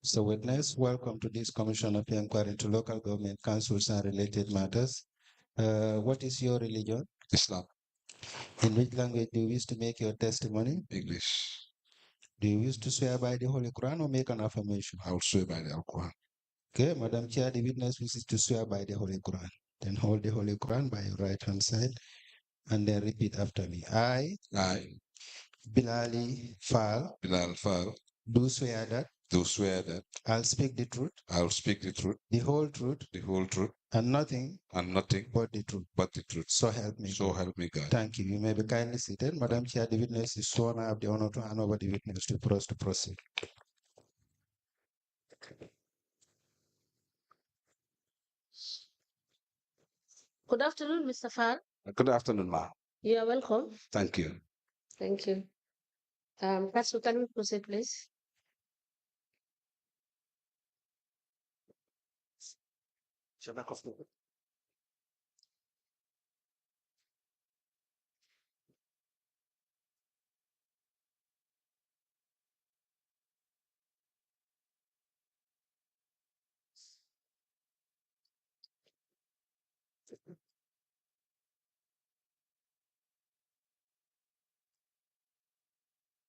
So witness, welcome to this Commission of Inquiry into Local Government Councils and Related Matters. What is your religion? Islam. In which language do you wish to make your testimony? English. Do you wish to swear by the Holy Quran or make an affirmation? I will swear by the Quran. Okay, Madam Chair, the witness wishes to swear by the Holy Quran. Then hold the Holy Quran by your right hand side and then repeat after me. I, Bilal Faal, do swear that I'll speak the truth, the whole truth, and nothing but the truth. So help me God. God. Thank you. You may be kindly seated. Madam Chair, the witness is sworn. I have the honor to hand over the witness to proceed. Good afternoon, Mr. Faal. Good afternoon, ma. You are welcome. Thank you. Thank you. Pastor, can we proceed, please?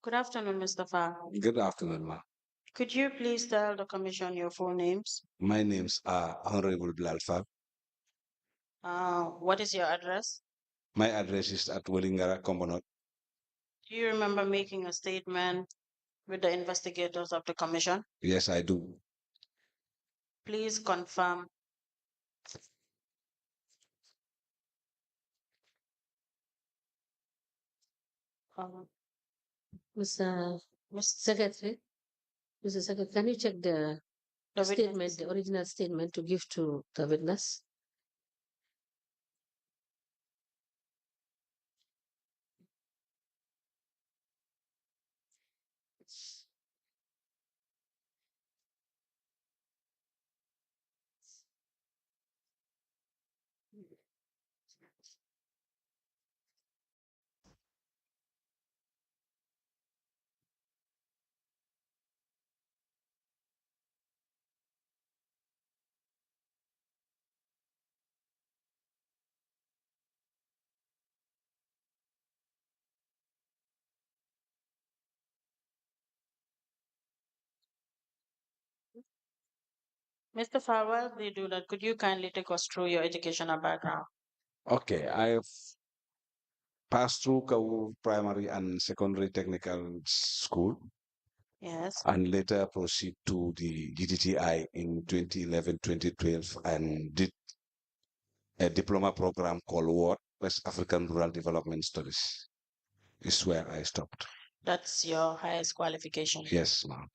Good afternoon, Mr. Faal. Good afternoon, ma. Could you please tell the commission your full names? My names are Honorable Bilal Faal. What is your address? My address is at Wellingara, Kombonot. Do you remember making a statement with the investigators of the commission? Yes, I do. Please confirm. Mr. Secretary, Mr. Secretary, can you check the statement, the original statement to give to the witness? Mr. Faal, while they do that, could you kindly take us through your educational background? Okay, I've passed through Kawu Primary and Secondary Technical School Yes. and later proceed to the GTTI in 2011, 2012 and did a diploma program called WARD, West African Rural Development Studies. Is where I stopped. That's your highest qualification. Yes, ma'am.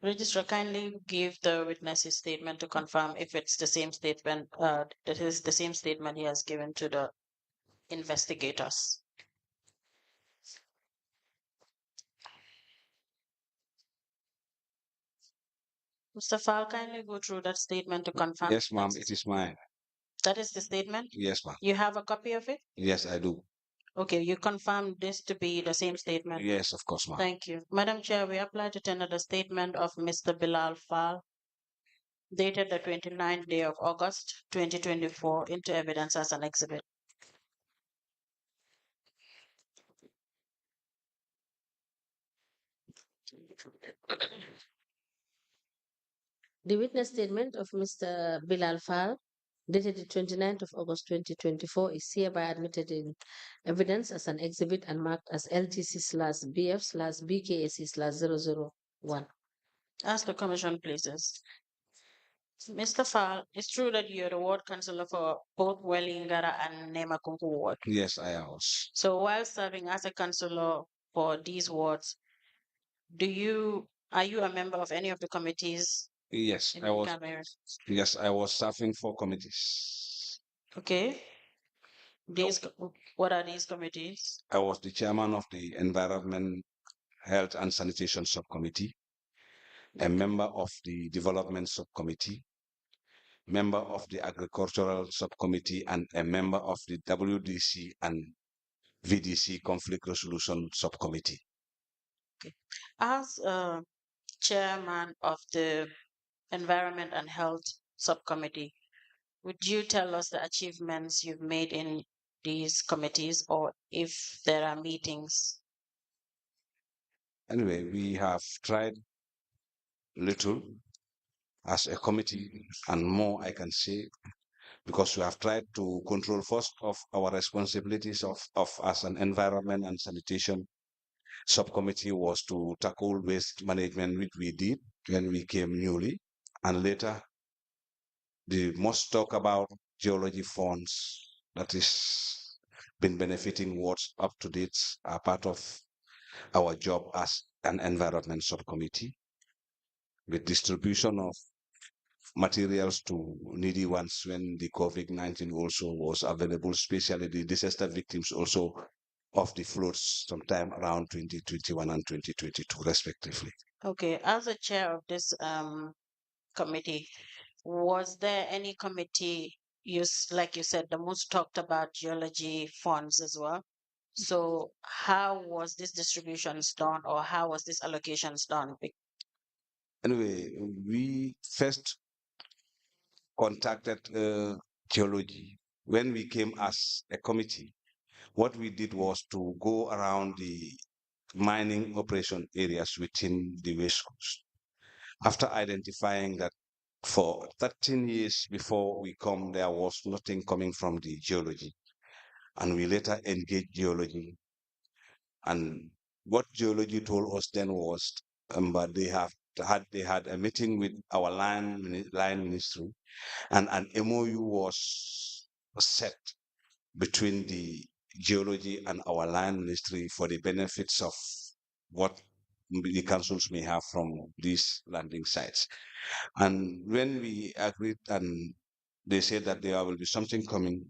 Registrar, kindly give the witness his statement to confirm if it's the same statement, that is the same statement he has given to the investigators. Mr. Faal, kindly go through that statement to confirm. Yes, ma'am, it is mine. That is the statement? Yes, ma'am. You have a copy of it? Yes, I do. Okay, you confirm this to be the same statement? Yes, of course, ma'am. Thank you. Madam Chair, we apply to tender the statement of Mr. Bilal Faal, dated the 29th day of August 2024, into evidence as an exhibit. The witness statement of Mr. Bilal Faal, dated the 29th of August 2024, is hereby admitted in evidence as an exhibit and marked as LGC/BF/BKAC/001. Ask the commission, pleases. Mr. Faal, it's true that you're the ward councillor for both Wellingara and Nemakunku ward. Yes, I was. So while serving as a councillor for these wards, are you a member of any of the committees? Yes, I was. Yes, I was serving for committees. Okay. What are these committees? I was the chairman of the Environment, Health and Sanitation Subcommittee, a member of the Development Subcommittee, member of the Agricultural Subcommittee, and a member of the WDC and VDC Conflict Resolution Subcommittee. Okay. As chairman of the Environment and Health Subcommittee, would you tell us the achievements you've made in these committees, or if there are meetings? Anyway, we have tried little as a committee and more I can say because we have tried to control first of our responsibilities of as an environment and sanitation subcommittee was to tackle waste management, which we did when we came newly. And later, the most talk about geology funds that is been benefiting what's up to date are part of our job as an environment subcommittee with distribution of materials to needy ones when the COVID-19 also was available, especially the disaster victims also of the floods sometime around 2021 and 2022 respectively. Okay, as a chair of this committee, was there any committee like you said, the most talked about geology funds as well? So how was this distributions done, or how was this allocations done? Anyway, we first contacted geology when we came as a committee. What we did was to go around the mining operation areas within the West Coast. After identifying that for 13 years before we come, there was nothing coming from the geology. And we later engaged geology. And what geology told us then was, but they had a meeting with our line ministry, and an MOU was set between the geology and our land ministry for the benefits of what the councils may have from these landing sites. And when we agreed and they said that there will be something coming,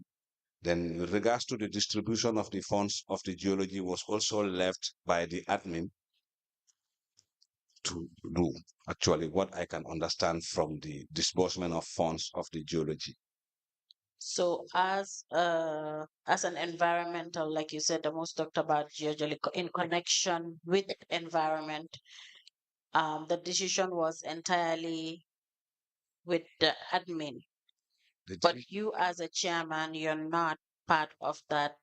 then with regards to the distribution of the funds of the geology was also left by the admin to do actually what I can understand from the disbursement of funds of the geology. So as an environmental, like you said, the most talked about geology in connection with environment, the decision was entirely with the admin. The But you as a chairman, you're not part of that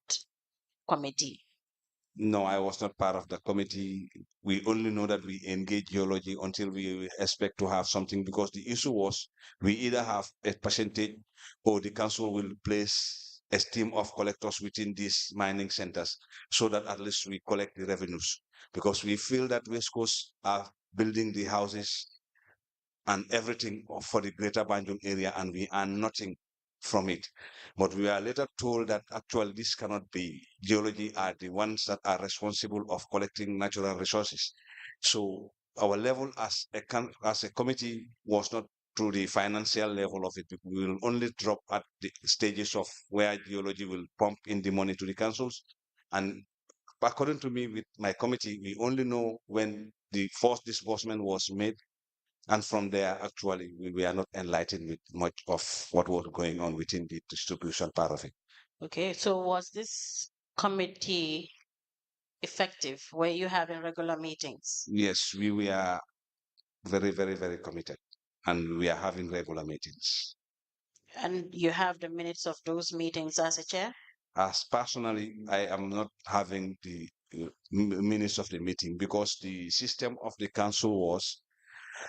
committee. No, I was not part of the committee. We only know that we engage geology until we expect to have something because the issue was we either have a percentage or the council will place a team of collectors within these mining centers so that at least we collect the revenues because we feel that West Coast are building the houses and everything for the greater Banjul area, and we earn nothing from it. But we are later told that actually this cannot be. Geology are the ones that are responsible of collecting natural resources. So our level as a committee was not to the financial level of it. We will only drop at the stages of where geology will pump in the money to the councils. And according to me, with my committee, we only know when the first disbursement was made, and from there, actually, we are not enlightened with much of what was going on within the distribution part of it. Okay, so was this committee effective? Were you having regular meetings? Yes, we are very, very, very committed, and we are having regular meetings. And you have the minutes of those meetings as a chair? As personally, I am not having the minutes of the meeting because the system of the council was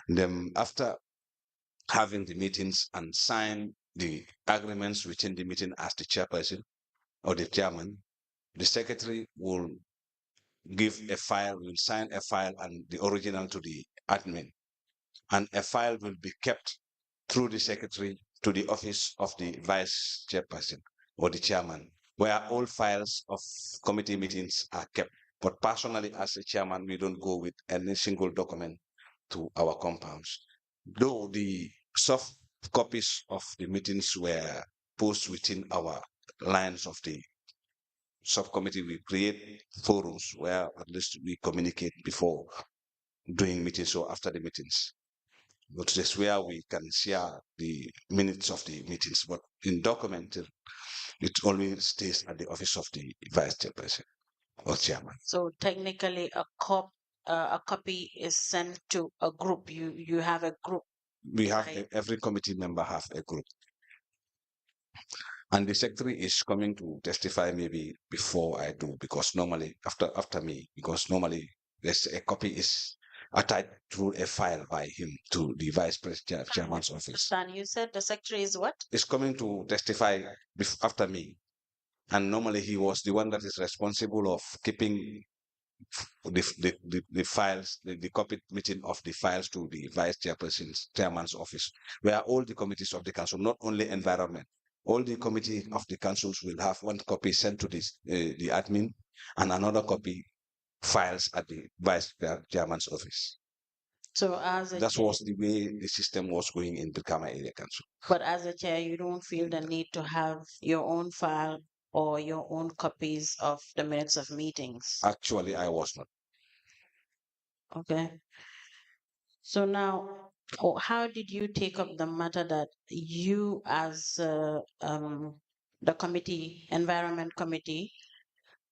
them after having the meetings and sign the agreements within the meeting as the chairperson or the chairman, the secretary will give a file, will sign a file and the original to the admin. And a file will be kept through the secretary to the office of the vice chairperson or the chairman, where all files of committee meetings are kept. But personally, as a chairman, we don't go with any single document to our compounds. Though the soft copies of the meetings were posted within our lines of the subcommittee, we create forums where at least we communicate before doing meetings or after the meetings. But that's where we can share the minutes of the meetings. But in documented, it only stays at the office of the vice chairperson or chairman. So technically, a cop a copy is sent to a group. You have a group. We have Right. every committee member have a group. And the secretary is coming to testify maybe before I do, because normally after me, because normally there's a copy is attached through a file by him to the vice president chairman's office. Understand? You said the secretary is what? Is coming to testify after me. And normally he was the one that is responsible of keeping the files, the copy meeting of the files to the vice chairperson's chairman's office, where all the committees of the council, not only environment, all the committee of the councils will have one copy sent to this the admin, and another copy files at the vice chairman's office. So as a That was the way the system was going in Brikama Area Council. But as a chair, you don't feel the need to have your own file or your own copies of the minutes of meetings. Actually, I was not. Okay. So now, how did you take up the matter that you, as the committee, environment committee,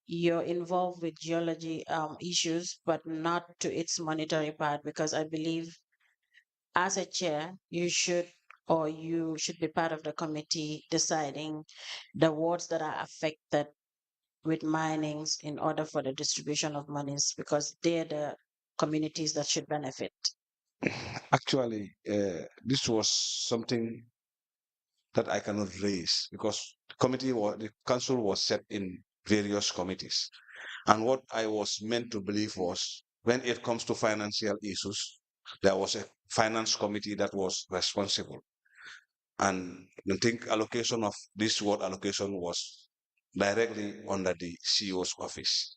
you're involved with geology issues, but not to its monetary part? Because I believe as a chair, you should be part of the committee deciding the wards that are affected with minings in order for the distribution of monies, because they're the communities that should benefit. Actually, this was something that I cannot raise, because the council was set in various committees. And what I was meant to believe was, when it comes to financial issues, there was a finance committee that was responsible. And I think allocation of this ward allocation was directly under the CEO's office.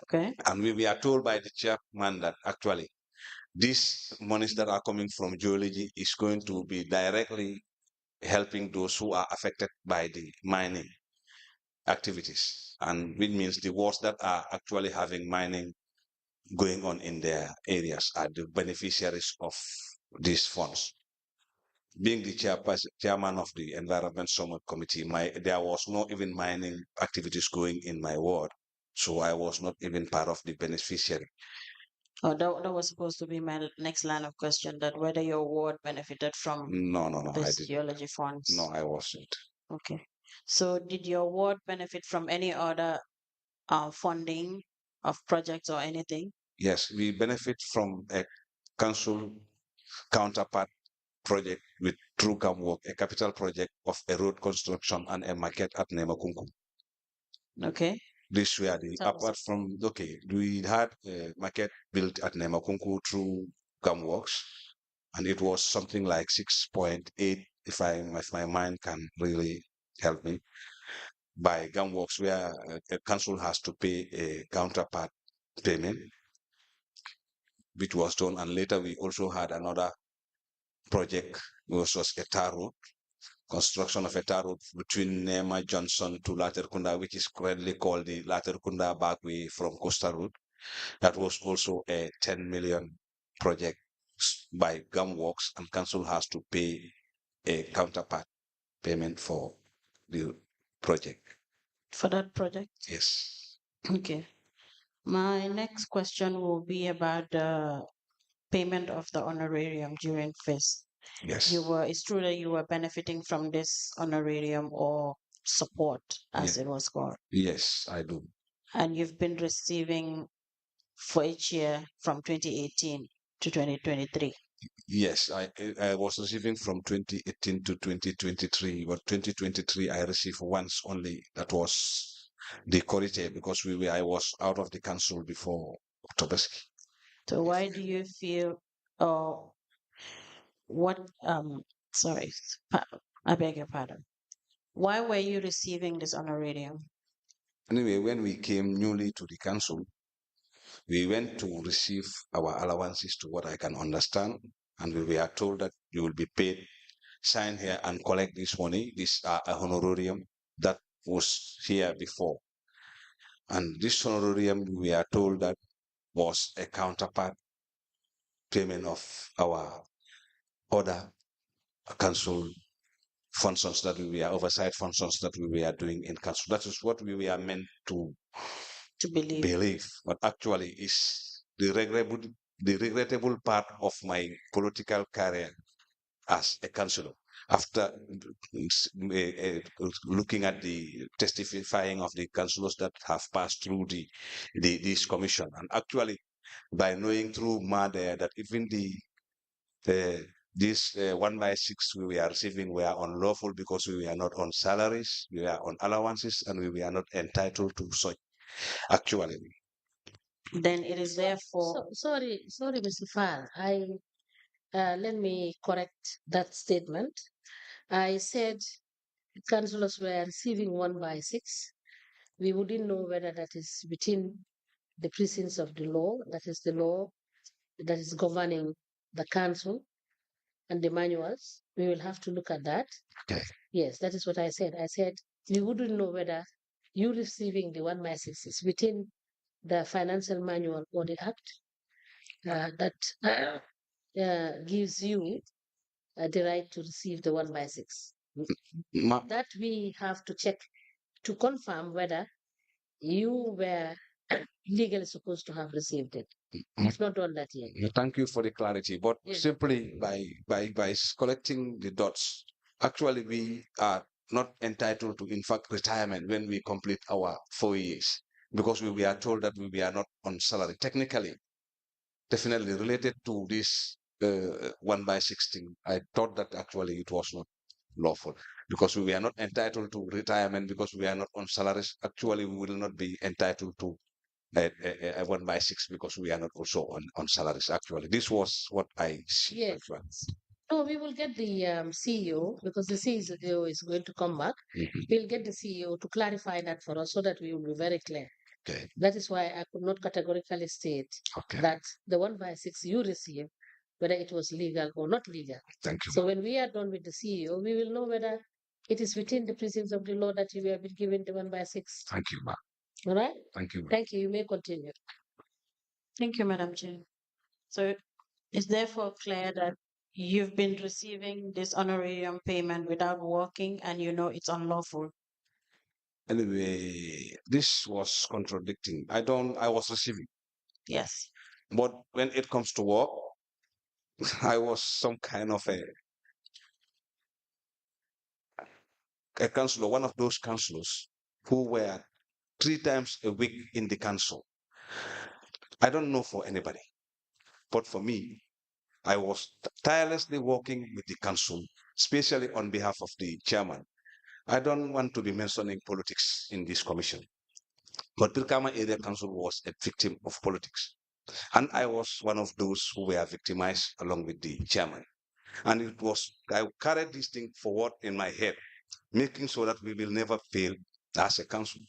Okay. And we are told by the chairman that actually these monies that are coming from geology is going to be directly helping those who are affected by the mining activities, and which means the wards that are actually having mining going on in their areas are the beneficiaries of these funds. Being the chairman of the Environment Summit Committee, there was no even mining activities going in my ward, so I was not even part of the beneficiary. Oh, that was supposed to be my next line of question, that whether your ward benefited from No, I this didn't. geology funds. No, I wasn't. Okay. So did your ward benefit from any other funding of projects or anything? Yes, we benefit from a council counterpart project with True Cam Work, a capital project of a road construction and a market at Nemakunku. Okay. This were Tell us. apart from, we had a market built at Nemakunku through Cam Works, and it was something like 6.8, if my mind can really help me, by Gum Works, where a council has to pay a counterpart payment, which was done. And later we also had another project, which was a tar road, construction of a tar road between Nema Johnson to Laterkunda, which is currently called the Laterkunda Backway from Costa Road. That was also a 10 million project by Gum Works, and council has to pay a counterpart payment for the project. For that project? Yes. Okay. My next question will be about the payment of the honorarium during FIS. Yes. It's true that you were benefiting from this honorarium or support, as it was called. Yes, I do. And you've been receiving for each year from 2018 to 2023. Yes, I was receiving from 2018 to 2023, but 2023 I received once only. That was the corridor, because I was out of the council before October. So why do you feel, or what, sorry, I beg your pardon. Why were you receiving this honorarium? Anyway, when we came newly to the council, we went to receive our allowances, to what I can understand, and we were told that you will be paid, sign here and collect this money. This a honorarium that was here before. And this honorarium, we are told that was a counterpart payment of our other council functions that we were oversight functions that we were doing in council. That is what we were meant to believe. But actually is the regrettable part of my political career as a councillor. After looking at the testifying of the councillors that have passed through this commission, and actually by knowing through MADE that even this 1/6 we were receiving were unlawful because we were not on salaries, we were on allowances, and we were not entitled to such. Actually, then it is therefore. Sorry, Mr. Faal. Let me correct that statement. I said councillors were receiving 1/6. We wouldn't know whether that is within the precincts of the law, that is the law that is governing the council and the manuals. We will have to look at that. okay. Yes, that is what I said. I said we wouldn't know whether you receiving the 1/6 is within the financial manual or the act that gives you the right to receive the 1/6. That we have to check to confirm whether you were legally supposed to have received it. We've not done that yet. Thank you for the clarity. But Yes. simply by collecting the dots, actually we are not entitled to, in fact, retirement when we complete our 4 years, because we are told that we are not on salary. Technically, definitely related to this 1/6 thing, I thought that actually it was not lawful because we are not entitled to retirement because we are not on salaries. Actually, we will not be entitled to a 1/6 because we are not also on salaries. Actually, this was what I see. Yes. No, we will get the CEO because the CEO is going to come back. We'll get the CEO to clarify that for us so that we will be very clear. Okay. That is why I could not categorically state that the 1/6 you receive, whether it was legal or not legal. Thank you. So when we are done with the CEO, we will know whether it is within the precincts of the law that you have been given the 1/6. Thank you, ma'am. All right? Thank you. Thank you. You may continue. Thank you, Madam Chair. So it's therefore clear that you've been receiving this honorarium payment without working and you know it's unlawful. Anyway, this was contradicting. I was receiving, Yes. but when it comes to work, I was some kind of a councillor, one of those councillors who were 3 times a week in the council. I don't know for anybody, but for me, I was tirelessly working with the council, especially on behalf of the chairman. I don't want to be mentioning politics in this commission, but Brikama Area Council was a victim of politics. And I was one of those who were victimized along with the chairman. And I carried this thing forward in my head, making sure that we will never fail as a council.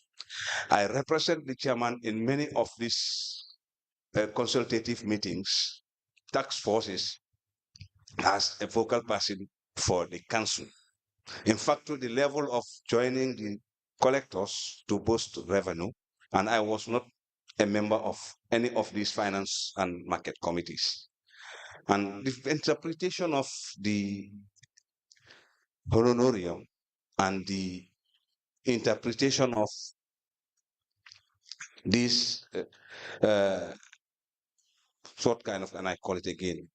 I represent the chairman in many of these consultative meetings, task forces, as a focal person for the council. In fact, to the level of joining the collectors to boost revenue, and I was not a member of any of these finance and market committees. And the interpretation of the honorarium and the interpretation of this sort kind of, and I call it again,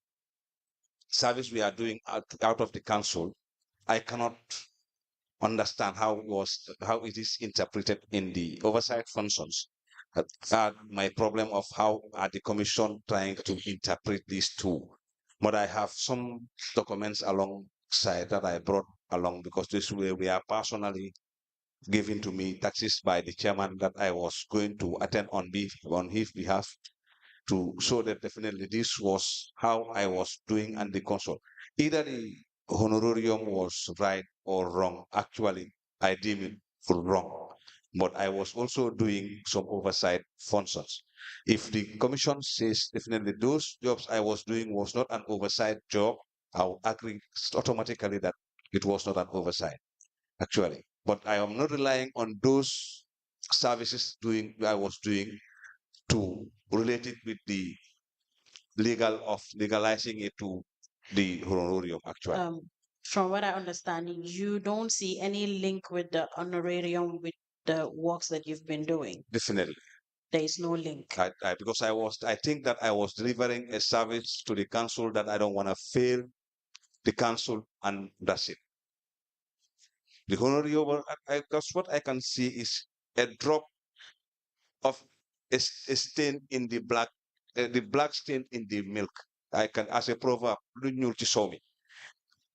service we are doing out of the council, I cannot understand how it is interpreted in the oversight functions. My problem of how are the commission trying to interpret these two. But I have some documents alongside that I brought along because this way we are personally given to me taxes by the chairman that I was going to attend on his behalf to show that definitely this was how I was doing and the console. Either the honorarium was right or wrong. Actually, I deem it for wrong. But I was also doing some oversight functions. If the commission says definitely those jobs I was doing was not an oversight job, I'll agree automatically that it was not an oversight, actually. But I am not relying on those services I was doing to relate it with the legalizing it to the honorarium, actually. From what I understand, you don't see any link with the honorarium with the works that you've been doing. Definitely. there is no link. Because I think that I was delivering a service to the council that I don't want to fail the council, and that's it. The honorable, because what I can see is a drop of a stain in the black stain in the milk. I can, as a proverb,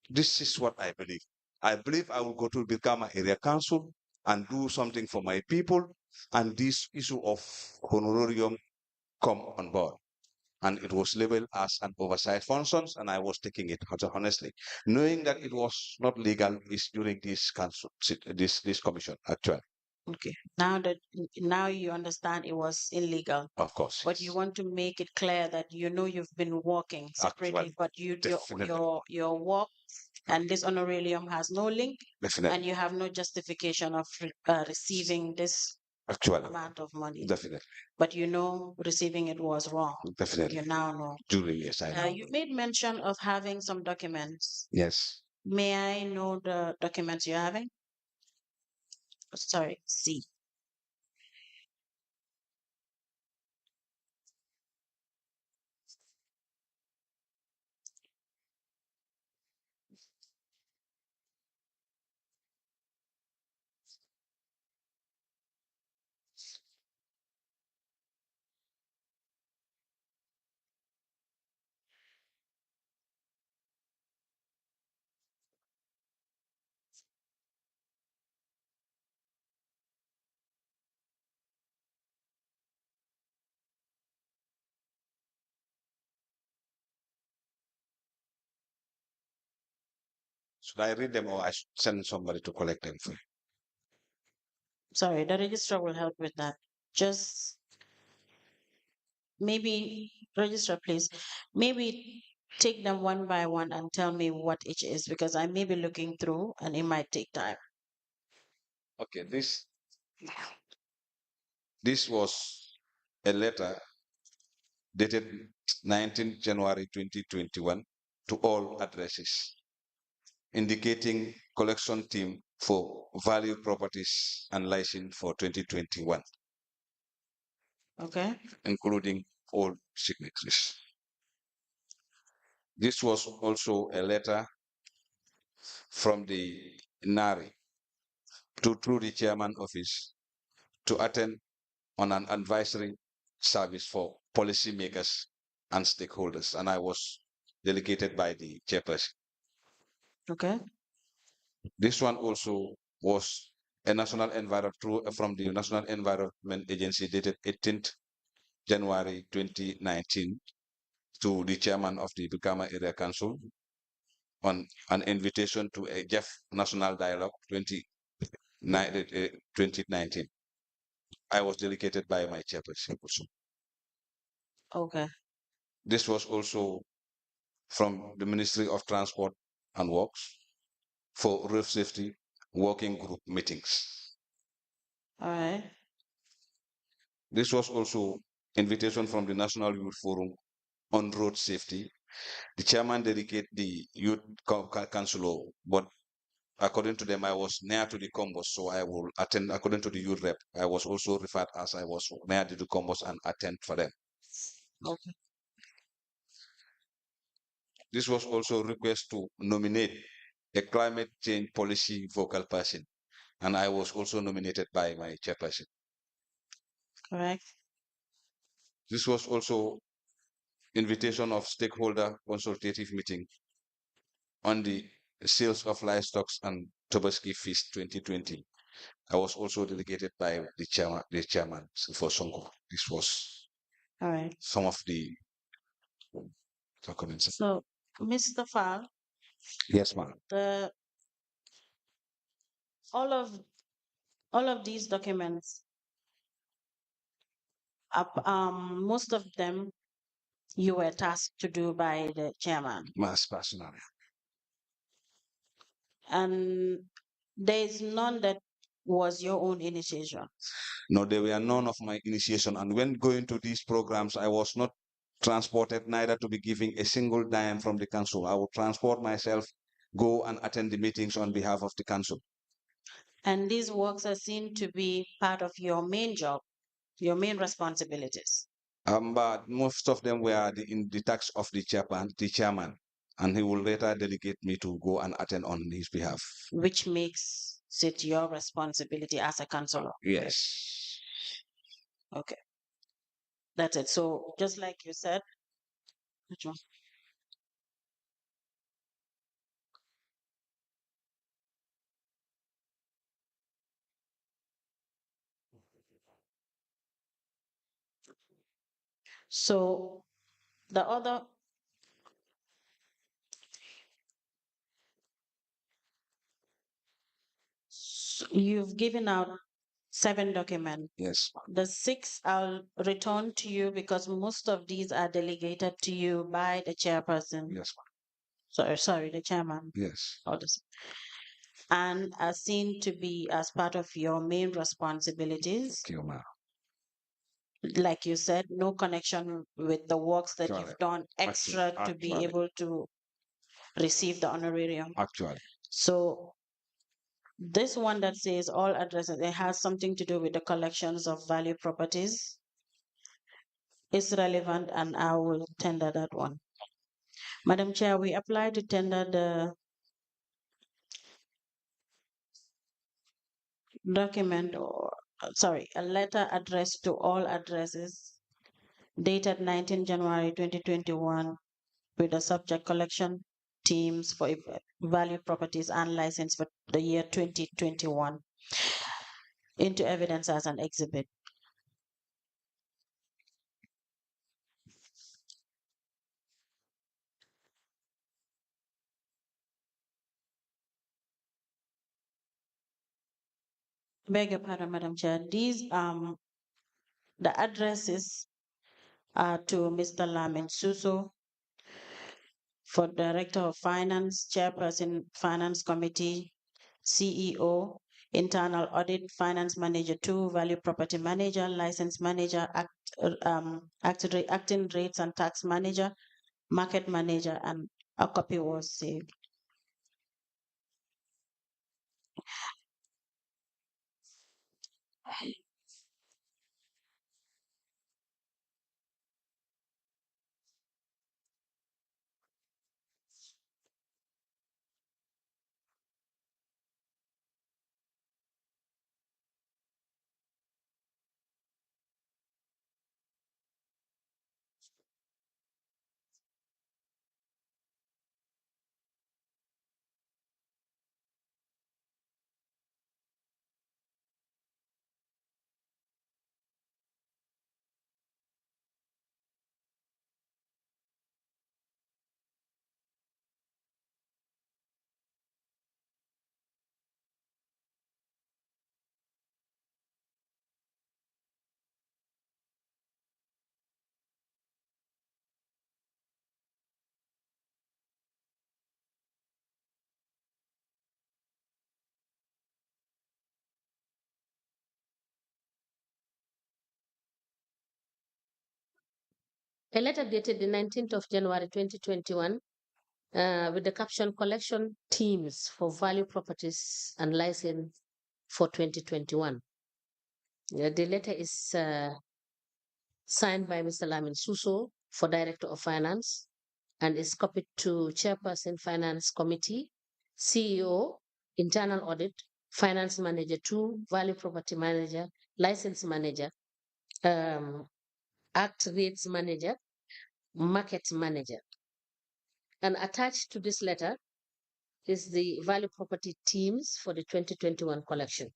this is what I believe. I believe I will go to become an area council and do something for my people, and this issue of honorarium come on board. And it was labeled as an oversight functions, and I was taking it honestly, knowing that it was not legal is during this council, this commission actually. Okay. Now you understand it was illegal. Of course. But you want to make it clear that you've been working separately, but your work and this honorarium has no link, Definitely. and you have no justification of receiving this amount of money. Definitely. But receiving it was wrong. Definitely. You now know. During, yes, I know. You made mention of having some documents. Yes. May I know the documents you're having? Sorry, C. Should I read them or I should send somebody to collect them for you? Sorry, the registrar will help with that. Just maybe, registrar, please, maybe take them one by one and tell me what each is, because I may be looking through and it might take time. Okay, this was a letter dated 19th January 2021 to all addresses, indicating collection team for value properties and license for 2021. Okay. Including all signatories. This was also a letter from the NARI through the chairman office to attend on an advisory service for policymakers and stakeholders, and I was delegated by the chairperson. Okay. This one also was a national from the National Environment Agency dated 18th January 2019 to the chairman of the Bukama Area Council on an invitation to a 𝐵𝐻 National Dialogue 2019. I was delegated by my chairperson also. Okay. This was also from the Ministry of Transport and Works for road safety working group meetings. All right. This was also invitation from the National Youth Forum on road safety. The chairman dedicated the youth councilor, but according to them, I was near to the combos, so I will attend. According to the youth rep, I was also referred as I was near to the combos and attend for them. Okay. This was also a request to nominate a climate change policy vocal person, and I was also nominated by my chairperson. Correct. This was also invitation of stakeholder consultative meeting on the sales of livestock and Tobaski Feast 2020. I was also delegated by the chairman for Songo. This was All right. some of the documents. So, Mr. Faal, Yes, ma'am. All of these documents, most of them you were tasked to do by the chairman, Mass personal. and there is none that was your own initiation. No, there were none of my initiation. And when going to these programs, I was not transported neither to be giving a single dime from the council. I would transport myself, go and attend the meetings on behalf of the council. And these works are seen to be part of your main job. your main responsibilities? But most of them were in the task of the chairman, and he will later delegate me to go and attend on his behalf. Which makes it your responsibility as a councillor. Yes. Okay. That's it. So just like you said, which one? So the other, you've given out 7 documents. Yes. The 6 I'll return to you because most of these are delegated to you by the chairperson. Yes. Sorry, the chairman. Yes. Or the, and are seen to be as part of your main responsibilities. Thank you, ma'am. Like you said, no connection with the works that you've Correct. done extra to be Actually. able to receive the honorarium. Actually. So this one that says all addresses, it has something to do with the collections of value properties. Is relevant and I will tender that one. Madam Chair, we apply to tender the document or sorry, a letter addressed to all addresses dated 19 January 2021 with the subject collection teams for value properties and license for the year 2021 into evidence as an exhibit. Beg your pardon, Madam Chair. These the addresses are to Mr. Lamin Suso for Director of Finance, Chairperson Finance Committee, CEO, Internal Audit, Finance Manager 2, Value Property Manager, License Manager, Acting Rates and Tax Manager, Market Manager, and a copy was saved. A letter dated the 19th of January 2021 with the caption Collection Teams for Value Properties and License for 2021. The letter is signed by Mr. Lamin Suso for Director of Finance and is copied to Chairperson Finance Committee, CEO, Internal Audit, Finance Manager 2, Value Property Manager, License Manager, Act Rates Manager, Market Manager. And attached to this letter is the value property teams for the 2021 collection.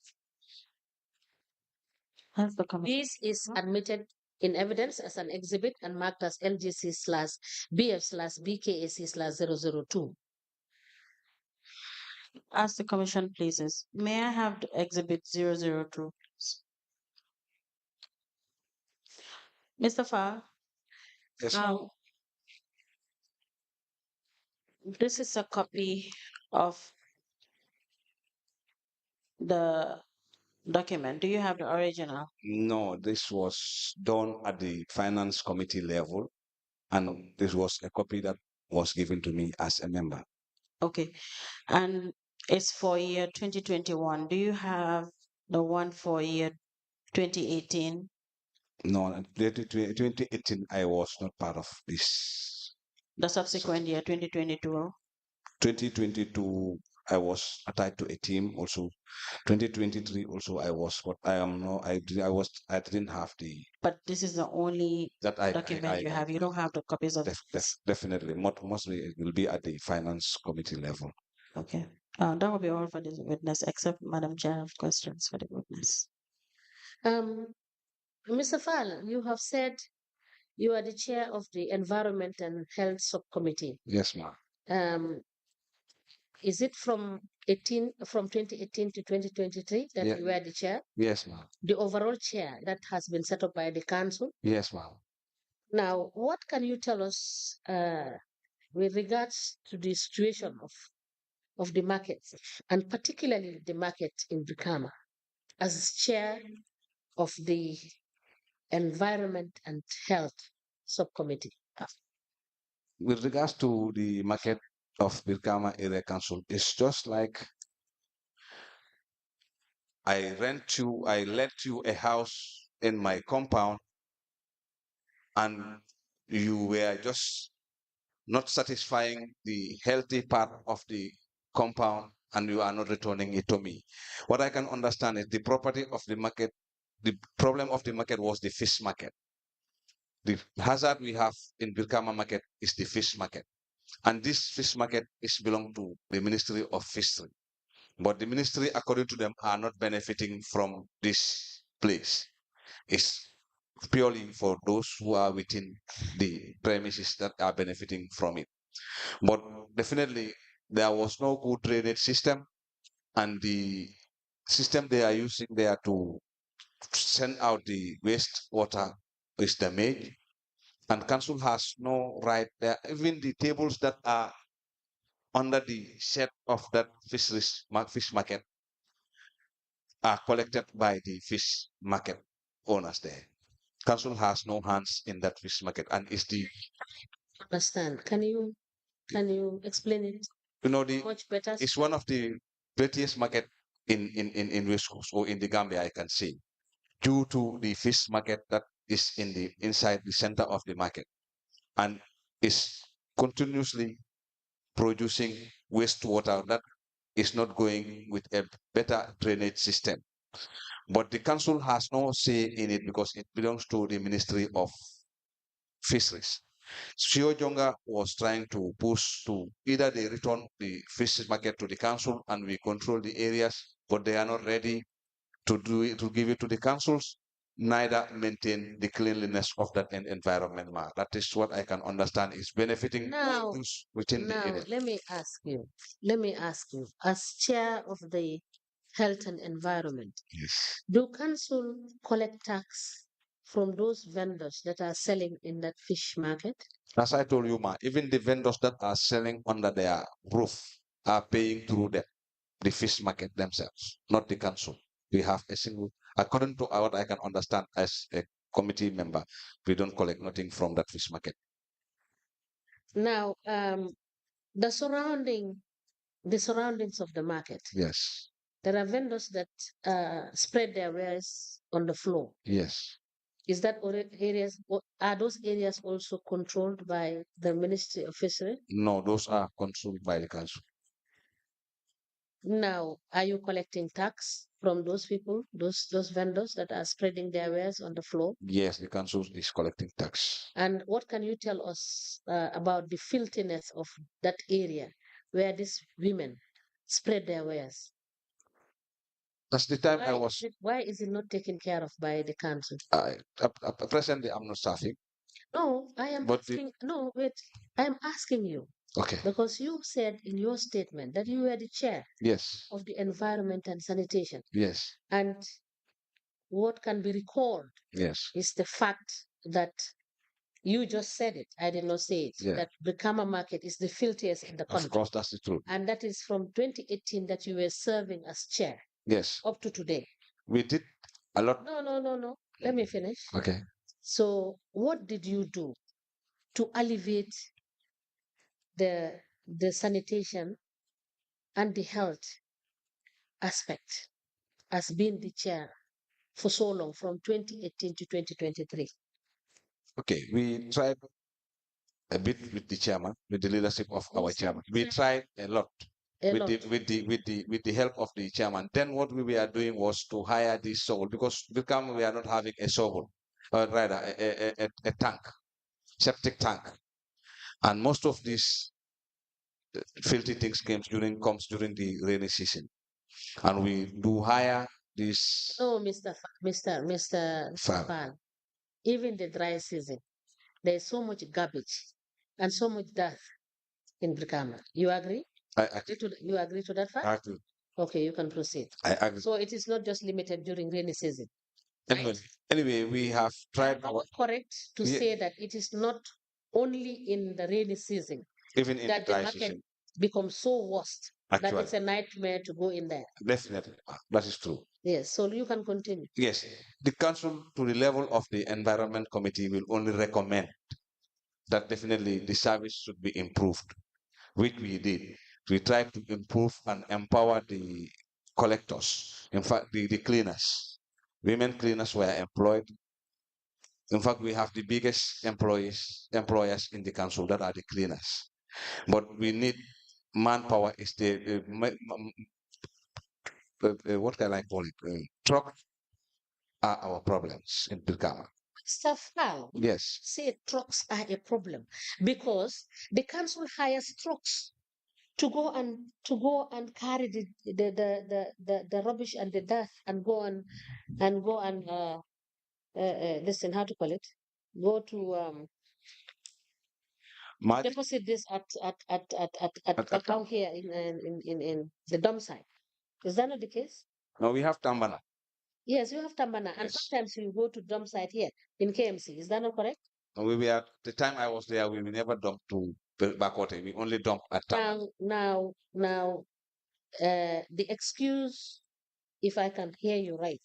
This is admitted in evidence as an exhibit and marked as LGC/BF/BKAC/002. As the commission pleases, may I have the exhibit 002? Mr. Faal, Yes. this is a copy of the document. Do you have the original? No, this was done at the finance committee level, and this was a copy that was given to me as a member. Okay. And it's for year 2021. Do you have the one for year 2018? No, 2018, I was not part of this. The subsequent year, 2022. 2022, I was attached to a team also. 2023 also I was, but I am no, I didn't have the But this is the only that document you have. You don't have the copies of this. definitely mostly it will be at the finance committee level. Okay. That will be all for the witness, except Madam Chair have questions for the witness. Mr. Faal, you have said you are the chair of the Environment and Health Subcommittee. Yes, ma'am. Um, is it from 2018 to 2023 that Yeah. you were the chair? Yes, ma'am. The overall chair that has been set up by the council? Yes, ma'am. Now, what can you tell us with regards to the situation of the markets, and particularly the market in Brikama, as chair of the Environment and Health Subcommittee? With regards to the market of Birkama Area Council, it's just like I let you a house in my compound and you were just not satisfying the healthy part of the compound and you are not returning it to me. What I can understand is the property of the market, the problem of the market was the fish market. The hazard we have in Birkama market is the fish market. And this fish market is belong to the Ministry of Fishery. But the ministry, according to them, are not benefiting from this place. It's purely for those who are within the premises that are benefiting from it. But definitely, there was no good drainage system, and the system they are using there to send out the waste water is damaged, and council has no right there. Even the tables that are under the shed of that fish market are collected by the fish market owners there. Council has no hands in that fish market, and it's the Understand? Can you explain it the much better? it's one of the prettiest market in West Coast or in the Gambia, I can say, due to the fish market that is in the inside the center of the market and is continuously producing wastewater that is not going with a better drainage system. But the council has no say in it because it belongs to the Ministry of Fisheries. Sio Jonga was trying to push to either they return the fish market to the council and we control the areas, but they are not ready to do it, to give it to the councils, neither maintain the cleanliness of that environment. That is what I can understand is benefiting Now, those within the now area. let me ask you, as chair of the Health and Environment, Yes. do council collect tax from those vendors that are selling in that fish market? As I told you, even the vendors that are selling under their roof are paying through the fish market themselves, not the council. We have a single, according to what I can understand as a committee member, we don't collect nothing from that fish market. Now, the surroundings of the market, Yes. there are vendors that spread their wares on the floor. Yes. Is that are those areas also controlled by the Ministry of Fishery? No, those are controlled by the council. Now, are you collecting tax from those people, those vendors that are spreading their wares on the floor? Yes, the council is collecting tax. And what can you tell us about the filthiness of that area where these women spread their wares? That's the time I was. Why is it not taken care of by the council? Presently, I'm not staffing. No, I am But asking. No, wait. I am asking you okay. because you said in your statement that you were the chair Yes. of the Environment and Sanitation. Yes. And what can be recalled Yes. is the fact that you just said it. I did not say it. Yeah. That the Brikama market is the filthiest in the country. Of course, that's the truth. And that is from 2018 that you were serving as chair. Yes. Up to today. We did a lot. No. Let me finish. Okay. So, what did you do to alleviate the sanitation and the health aspect as being the chair for so long, from 2018 to 2023? Okay, we tried a bit with the chairman, with the leadership of our Yes, chairman. We tried a lot a with lot. with the help of the chairman. Then what we were doing was to hire this shovel because become we are not having a shovel, or rather a tank, septic tank, and most of these filthy things comes during the rainy season, and we do hire this No, Mr. farm. Faal, even the dry season, there's so much garbage and so much death in Brikama. You agree? You agree to that fact? I agree. Okay, you can proceed. I agree. So it is not just limited during rainy season. Anyway, anyway, we have tried Am I correct to Yeah. say that it is not only in the rainy season even in that the the dry market season. becomes so worst that Actually, it's a nightmare to go in there? definitely, that is true. Yes, so you can continue. Yes, the council to the level of the environment committee will only recommend that definitely the service should be improved, which we did. We tried to improve and empower the collectors. In fact, the cleaners, women cleaners were employed. In fact, we have the biggest employers in the council that are the cleaners. But we need manpower. Is the what can I call it? Truck are our problems in Bilkama. Mr. Faal, Yes. say trucks are a problem because the council hires trucks to go and carry the rubbish and the dirt and go and listen, how to call it, go to deposit this at account here in the dump site. Is that not the case? No, we have Tambana. Yes, you have Tambana, and Yes. sometimes you go to dump site here in KMC. Is that not correct? And we were the time I was there, we never dumped to Bakote. We only dumped at Tambana. Now, the excuse, if I can hear you right,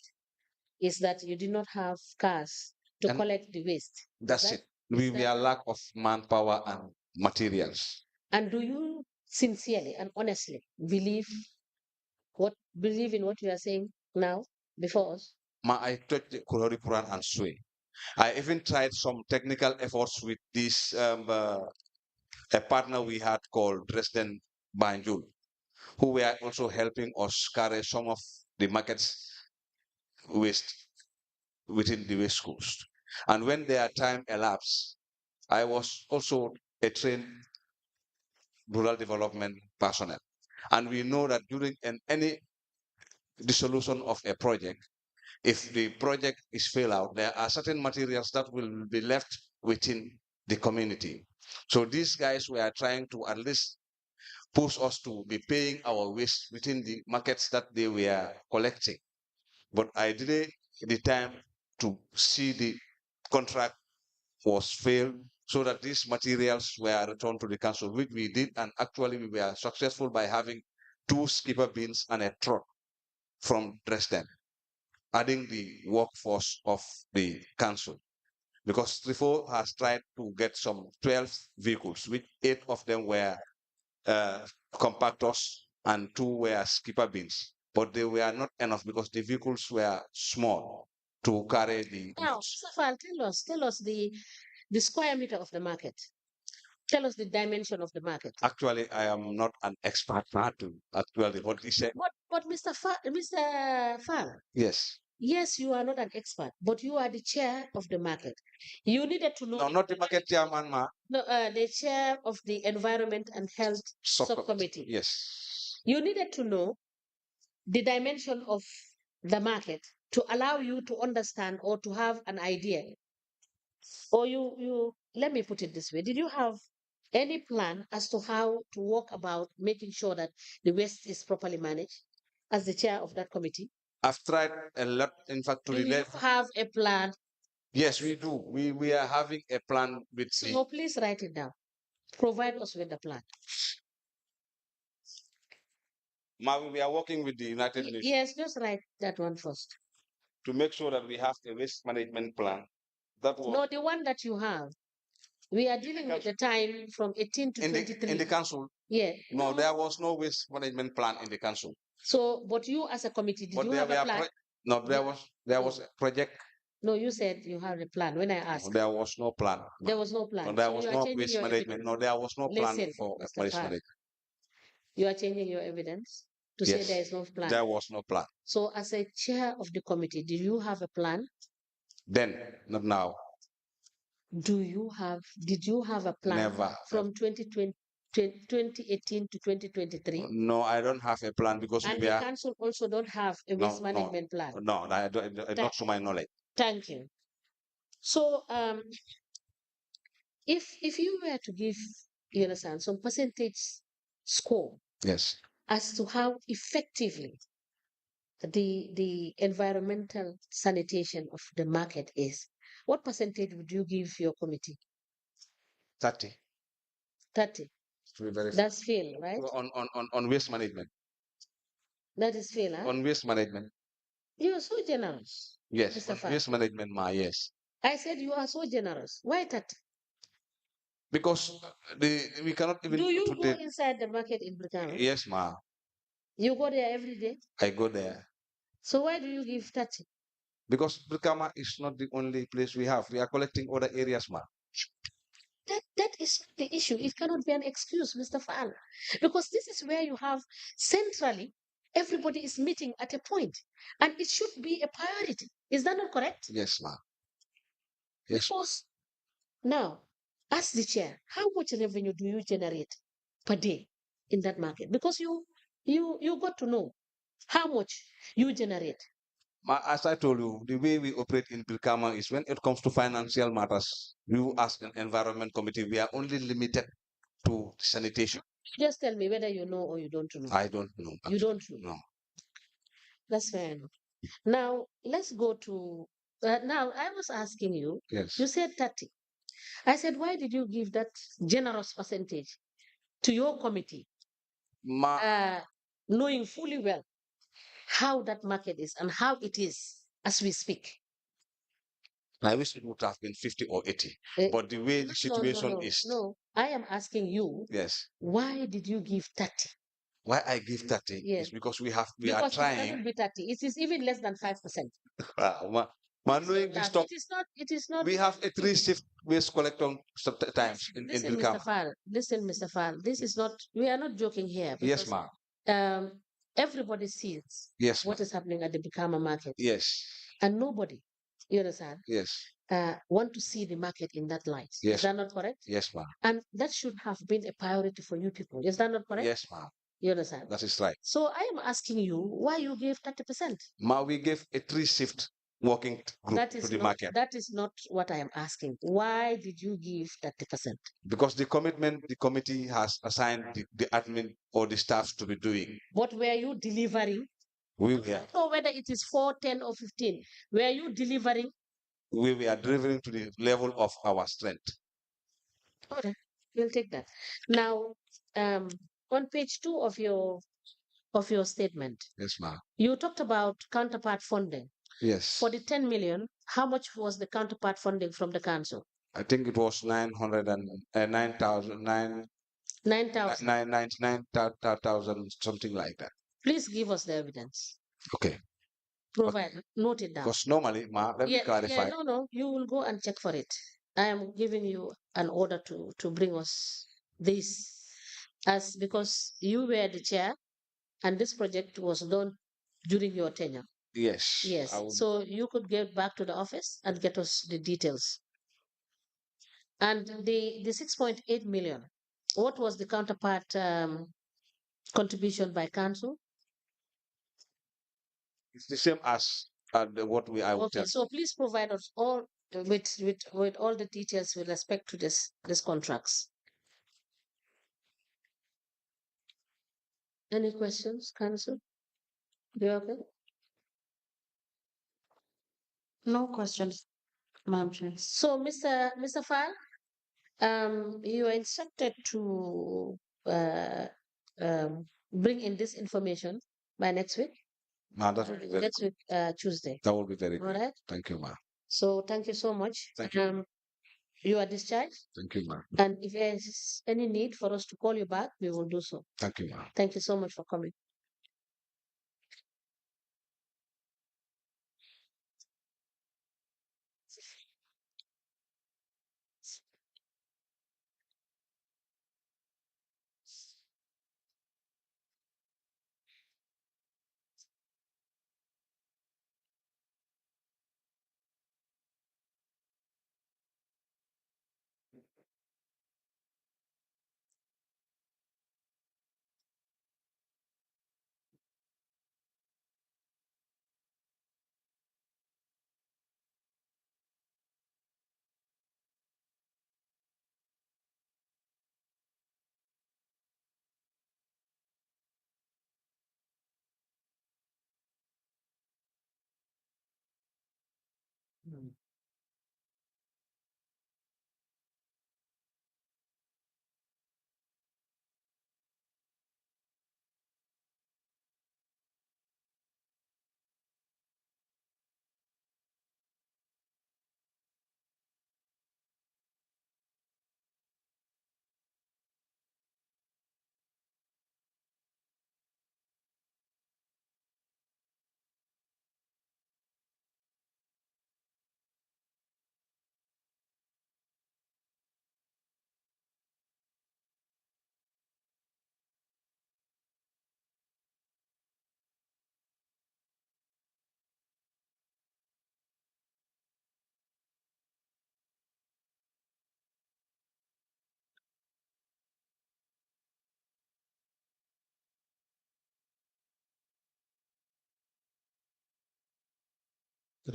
is that you did not have cars to And collect the waste. that's it. We were lack of manpower and materials. And do you sincerely and honestly believe in what you are saying now before us? I touched the Kurori Puran and Sway. I even tried some technical efforts with this a partner we had called Dresden Banjul, who were also helping us carry some of the markets waste within the West Coast. And when their time elapsed, I was also a trained rural development personnel. And we know that during any dissolution of a project, if the project is fail out, there are certain materials that will be left within the community. So these guys were trying to at least push us to be paying our waste within the markets that they were collecting. But I didn't the time to see the contract was failed so that these materials were returned to the council, which we did. And actually we were successful by having 2 skipper bins and a truck from Dresden, adding the workforce of the council. Because Trifo has tried to get some 12 vehicles, which 8 of them were compactors and 2 were skipper bins. But they were not enough because the vehicles were small to carry the Now, Safal, tell us the square meter of the market. Tell us the dimension of the market. Actually, I am not an expert to actually what he said. But Mr. Fal, Yes. yes, you are not an expert, but you are the chair of the market. You needed to know. No, not the market chairman, ma. No, the chair of the Environment and Health Subcommittee. Yes. You needed to know the dimension of the market to allow you to understand or to have an idea. Or you let me put it this way. Did you have any plan as to how to walk about making sure that the waste is properly managed as the chair of that committee? I've tried a lot, in fact, to Do you relate. have a plan? Yes, we do. We are having a plan with So please write it down. Provide us with the plan. we are working with the United Nations Yes, just write that one first. to make sure that we have a waste management plan. That was No, the one that you have. We are dealing with the time from 18 to 23. in the council. Yeah. No, there was no waste management plan in the council. So, but you as a committee, did you have a plan? No, there was a project. No, you said you have a plan. When I asked, There was no plan. there was no plan. No, there So was you are no changing waste your management. evidence. No, there was no plan Listen, for Mr. waste Faal, management. you are changing your evidence to say Yes. there is no plan. There was no plan. So as a chair of the committee, do you have a plan? Then, not now. Did you have a plan Never. from 2018 to 2023? No, I don't have a plan because And we the are council also don't have a waste management plan. No, I don't, not to my knowledge. Thank you. So if you were to give, you understand, some percentage score Yes. as to how effectively the environmental sanitation of the market is, what percentage would you give your committee? 30. 30. To be very That's fail, right? on waste management. That is fail, huh? On waste management. You are so generous. Yes. Mr. On Faal. waste management, yes. I said you are so generous. Why 30? Because we cannot even. Do you go inside the market in Brikama? Yes, ma. You go there every day? I go there. So why do you give 30? Because Brikama is not the only place we have. We are collecting other areas, ma. That is the issue. It cannot be an excuse, Mr. Faal, because this is where you have centrally everybody is meeting at a point, and it should be a priority. Is that not correct? Yes, ma. Yes. Because now, as the chair, how much revenue do you generate per day in that market? Because you got to know how much you generate. As I told you, the way we operate in Brikama is when it comes to financial matters, we as an environment committee, we are only limited to sanitation. Just tell me whether you know or you don't know. I don't know. You don't know. No. That's fair enough. Now let's go to. Now I was asking you. Yes. You said 30. I said, why did you give that generous percentage to your committee, knowing fully well how that market is and how it is as we speak? I wish it would have been 50 or 80. But the way the situation is. No, I am asking you. Yes. Why did you give 30? Why I give 30 is because we are trying. It cannot be 30. It is even less than 5%. It is not. We have a 3-shift waste collection times in Mr. Faal. Listen, Mr. Faal. This is not. We are not joking here. Yes, ma'am. Everybody sees what is happening at the Brikama market. Yes. And nobody, you understand? Yes. Want to see the market in that light. Yes. Is that not correct? Yes, ma'am. And that should have been a priority for you people. Is that not correct? Yes, ma'am. You understand? That is right. So I am asking you why you gave 30%. Ma, we gave a 3-shift working group to the market. That is not what I am asking. Why did you give 30%? Because the commitment the committee has assigned the admin or the staff to be doing. What were you delivering? We were. I don't know whether it is 4, 10, or 15. Were you delivering? We were delivering to the level of our strength. Okay, we'll take that. Now, on page 2 of your statement, yes, ma'am, you talked about counterpart funding. Yes. For the 10 million, how much was the counterpart funding from the council? I think it was 9,000, something like that. Please give us the evidence. Okay. Provide, note it down. Because normally, ma, let me clarify. No, you will go and check for it. I am giving you an order to bring us this, because you were the chair and this project was done during your tenure. Yes. Yes. So you could get back to the office and get us the details. And the 6.8 million, what was the counterpart contribution by council? It's the same as what I would tell. So please provide us all with all the details with respect to this contracts. Any questions, council? You okay? No questions, Madam Chair. So, Mr. Faal, you are instructed to bring in this information by next week. Next week, Tuesday. That will be very good. All right. Thank you, ma'am. So thank you so much. Thank you. You are discharged. Thank you, ma'am. And if there is any need for us to call you back, we will do so. Thank you, ma'am. Thank you so much for coming. Good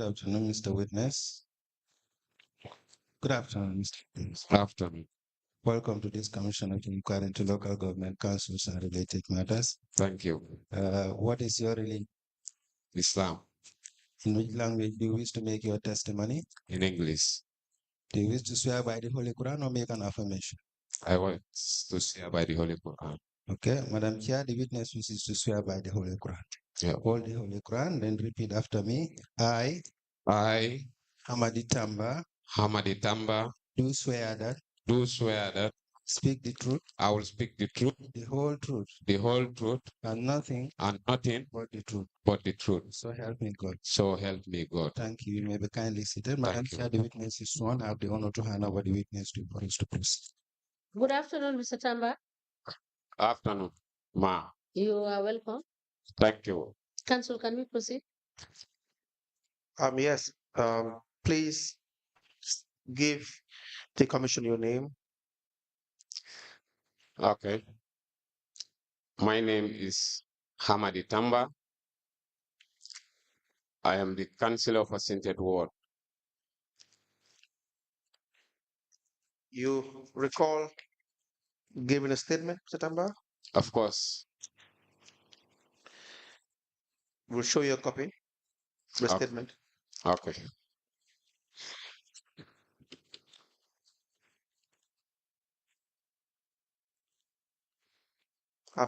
afternoon, Mr. Witness. Good afternoon, Mr. Witness. Afternoon. Welcome to this Commission of Inquiry into Local Government Councils and Related Matters. Thank you. What is your religion? Islam. In which language do you wish to make your testimony? In English. Do you wish to swear by the Holy Quran or make an affirmation? I want to swear by the Holy Quran. Okay, Madam Chair, the witness wishes to swear by the Holy Quran. Yeah. Hold the Holy Quran, then repeat after me. I, Hamadi Tamba, do swear that speak the truth, I will speak the truth, the whole truth, and nothing but the truth. So help me God. So help me God. Thank you. You may be kindly seated. Madam Chair, the witness is sworn. I have the honor to hand over the witness to Boris to proceed. Good afternoon, Mr. Tamba. Afternoon, Ma. You are welcome. Thank you. Council, can we proceed? Yes. Please give the commission your name. Okay. My name is Hamadi Tamba. I am the Councillor of Assented Ward. You recall giving a statement, Mr. Tamba? Of course. We'll show you a copy of the statement. Okay.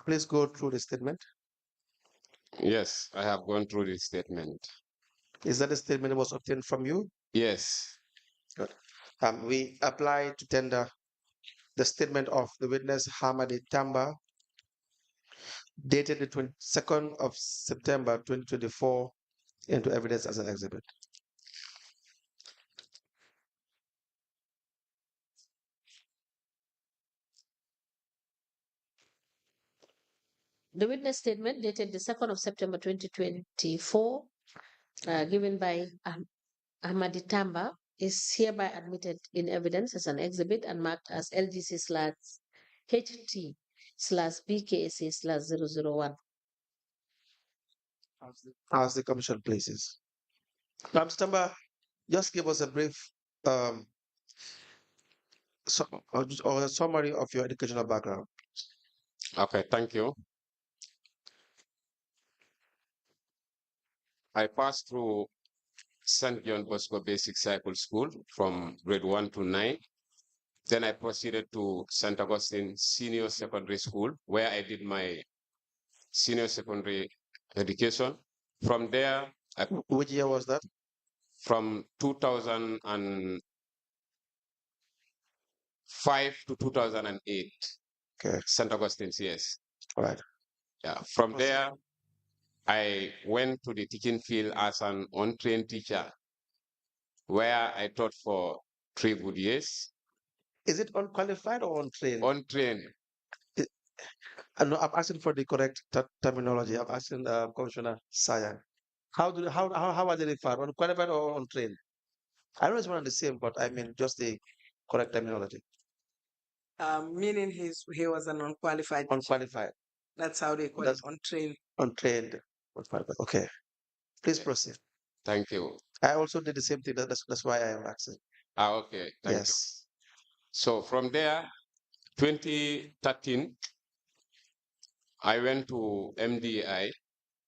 Please go through the statement. Yes, I have gone through the statement. Is that the statement that was obtained from you? Yes. Good. We apply to tender the statement of the witness Hamadi Tamba, dated the 22nd of September 2024, into evidence as an exhibit. The witness statement dated the 2nd of September 2024, given by Ahmadi Tamba, is hereby admitted in evidence as an exhibit and marked as LGC/HT/BKSA/001. As the commission pleases. Mr. Tamba, just give us a brief or a summary of your educational background. Okay, thank you. I passed through St. John Bosco Basic Cycle School from grade 1 to 9. Then I proceeded to St. Augustine Senior Secondary School, where I did my senior secondary education. From there, Which year was that? From 2005 to 2008. Okay. St. Augustine's, yes. All right. Yeah. From there, I went to the teaching field as an untrained teacher, where I taught for 3 good years. Is it unqualified or untrained? Untrained. I'm asking for the correct terminology. I'm asking Commissioner Sayan. How are they referred? Unqualified or untrained? I know it's one and the same, but I mean just the correct terminology. Meaning he was an unqualified. Unqualified. That's how they call it, untrained. Untrained. Unqualified. Okay. Please proceed. Thank you. I also did the same thing. That's why I am asking. Okay. Thank you. So from there, 2013, I went to MDI,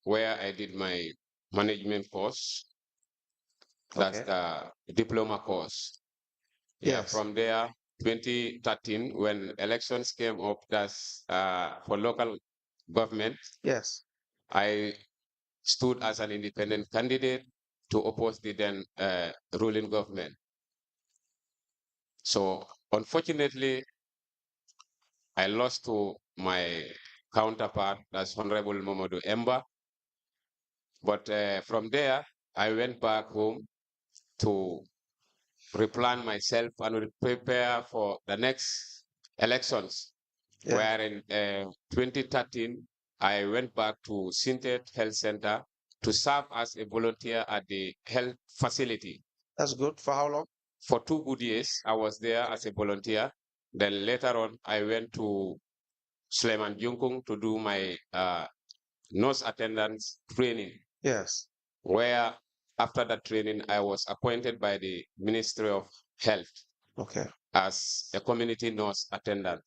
where I did my management course. That's Okay. the diploma course. Yeah, Yes. from there, 2013, when elections came up, that's for local government, Yes. I stood as an independent candidate to oppose the then ruling government. So unfortunately, I lost to my counterpart, that's Honorable Mamadou Emba. But from there, I went back home to replan myself and prepare for the next elections. Yeah. Where in 2013, I went back to Sintet Health Center to serve as a volunteer at the health facility. That's good. For how long? For 2 good years, I was there as a volunteer. Then later on, I went to Sleman Junkung to do my nurse attendance training. Yes. Where after that training, I was appointed by the Ministry of Health. Okay. As a community nurse attendant.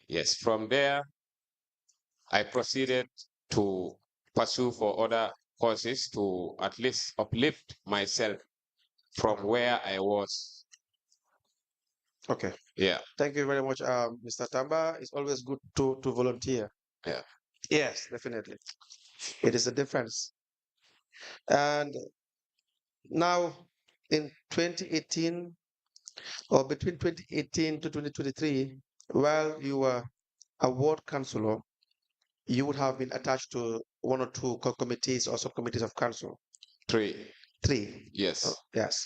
Yes, from there, I proceeded to pursue for other courses to at least uplift myself from where I was. Okay. Yeah. Thank you very much, Mr. Tamba. It's always good to volunteer. Yeah. Yes, definitely. It is a difference. And now in 2018 or between 2018 to 2023, while you were a ward councillor, you would have been attached to 1 or 2 committees or subcommittees of council. 3. 3. Yes. Oh, yes.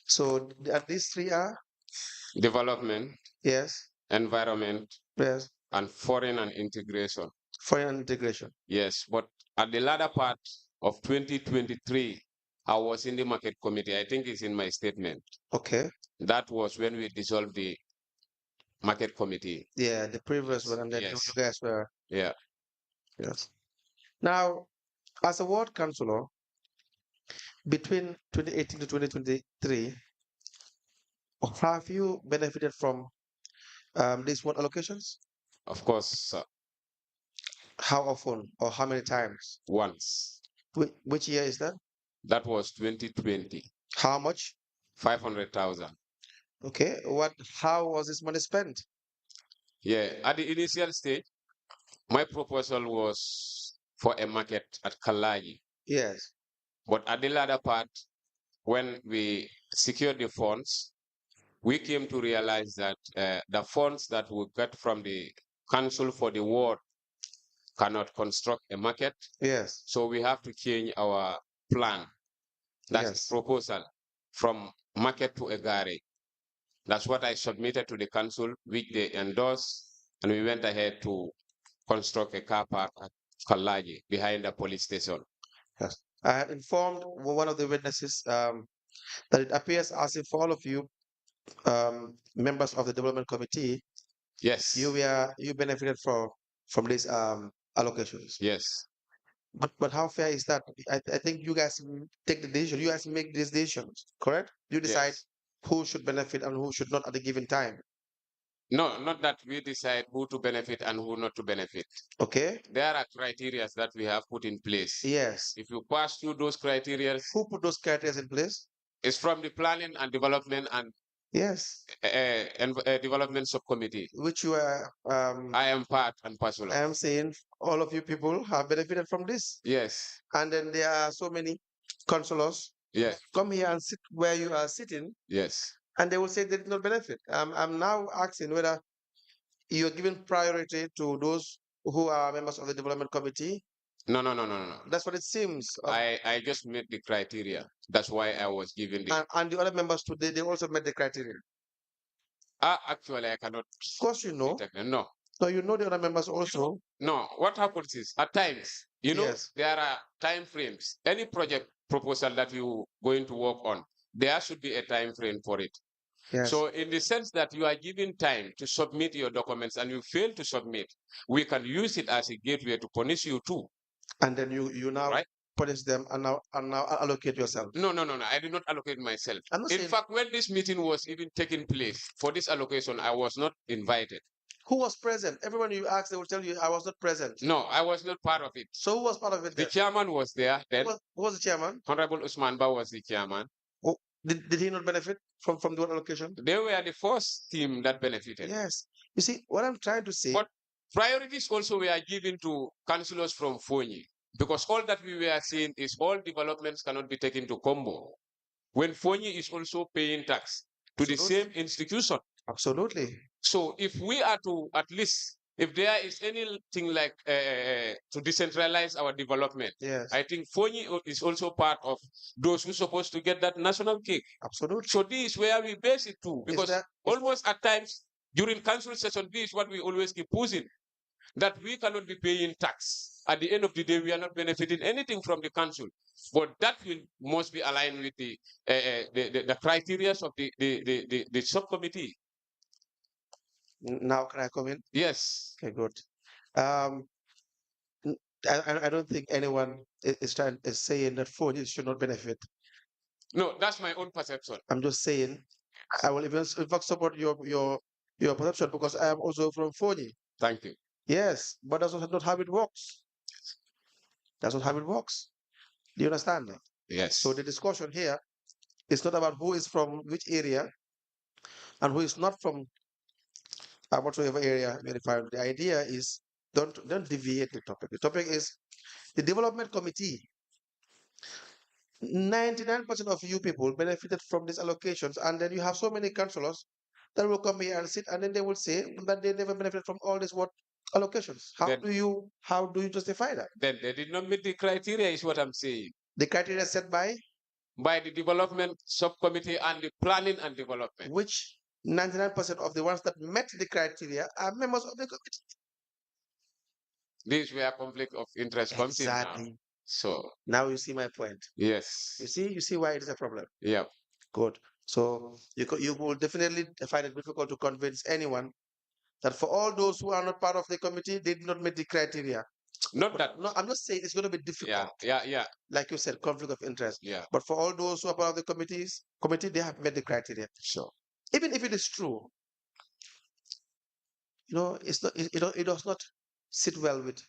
So these 3 are? Development. Yes. Environment. Yes. And foreign and integration. Foreign integration. Yes, but at the latter part of 2023, I was in the market committee. I think it's in my statement. Okay. That was when we dissolved the market committee. Yeah, the previous one, and then yes. you guys were. Yeah. Yes. Now, as a ward councillor, between 2018 to 2023, have you benefited from these ward allocations? Of course, sir. How often or how many times? Once. Which year is that? That was 2020. How much? 500,000. Okay. How was this money spent? Yeah, at the initial stage, my proposal was for a market at Kalaji. Yes. But at the latter part, when we secured the funds, we came to realize that the funds that we got from the council for the ward cannot construct a market. Yes. So we have to change our plan. That's the proposal from market to a garage. That's what I submitted to the council, which they endorsed, and we went ahead to construct a car park at Kalaji behind the police station. Yes. I had informed one of the witnesses that it appears as if all of you members of the development committee, yes, you benefited from these allocations. Yes. But how fair is that? I think you guys take the decision. You guys make these decisions, correct? You decide who should benefit and who should not at a given time. No, not that we decide who to benefit and who not to benefit. Okay. There are criteria that we have put in place. Yes. If you pass through those criteria, who put those criteria in place? It's from the planning and development and yes, development subcommittee, which you are. I am part and parcel of. I am saying all of you people have benefited from this. Yes. And then there are so many councillors. Yes. Come here and sit where you are sitting. Yes. And they will say they did not benefit. I'm now asking whether you are giving priority to those who are members of the development committee. No. That's what it seems. I just met the criteria. That's why I was given the. And the other members too, they also met the criteria. Actually, I cannot. Of course, you know. No. No, you know the other members also. No, what happens is at times, there are time frames. Any project proposal that you going to work on, there should be a time frame for it. Yes. So in the sense that you are given time to submit your documents and you fail to submit, we can use it as a gateway to punish you too. And then you now punish them and now allocate yourself. No. I did not allocate myself. In fact, when this meeting was even taking place for this allocation, I was not invited. Who was present? Everyone you ask, they will tell you, I was not present. No, I was not part of it. So who was part of it The then? chairman was there then. Who was the chairman? Honorable Usman Ba was the chairman. Oh, did he not benefit from the allocation? They were the first team that benefited. Yes. You see, what I'm trying to say. But priorities also were given to councillors from Fonyi, because all that we were seeing is all developments cannot be taken to Combo, when Fonyi is also paying tax to the same institution. Absolutely. So if we are to, at least, if there is anything like to decentralize our development, yes, I think Fonyi is also part of those who are supposed to get that national cake. Absolutely. So this is where we base it to, because almost at times during council session, this is what we always keep pushing, that we cannot be paying tax. At the end of the day, we are not benefiting anything from the council. But that must be aligned with the criteria of the subcommittee. Now can I come in? Yes. Okay, good. I don't think anyone is saying that Fonyi should not benefit. No, that's my own perception. I'm just saying, I will even in fact support your perception, because I am also from Fonyi. Thank you. Yes, but that's not how it works. That's not how it works. Do you understand that? Yes. So the discussion here is not about who is from which area and who is not from whatsoever area verified. The idea is don't deviate the topic. The topic is the development committee. 99% of you people benefited from these allocations, and then you have so many councillors that will come here and sit, and then they will say that they never benefited from all these allocations. How do you justify that? Then they did not meet the criteria, is what I'm saying. The criteria set by the development subcommittee and the planning and development. Which 99% of the ones that met the criteria are members of the committee. This is where conflict of interest comes in now. So now you see my point. Yes. You see why it is a problem. Yeah. Good. So you will definitely find it difficult to convince anyone that for all those who are not part of the committee, they did not meet the criteria. Not that. No, I'm just saying it's going to be difficult. Yeah. Like you said, conflict of interest. Yeah. But for all those who are part of the committee, they have met the criteria. Sure. Even if it is true, it's not. It does not sit well with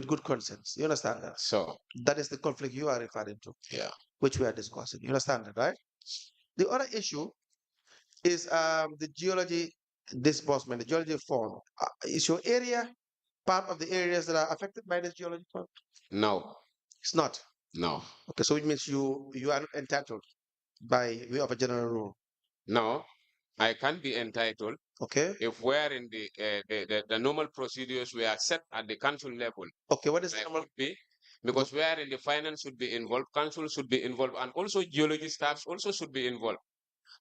good conscience. You understand that? So that is the conflict you are referring to. Yeah. Which we are discussing. You understand that, right? The other issue is the geology disbursement, the geology fund. Is your area part of the areas that are affected by this geology fund? No. It's not. No. Okay, so it means you are not entitled by way of a general rule. No, I can be entitled. Okay. If we're in the normal procedures we are set at the council level. Okay, what is the normal? Because we are in the finance should be involved, council should be involved, and also geology staffs also should be involved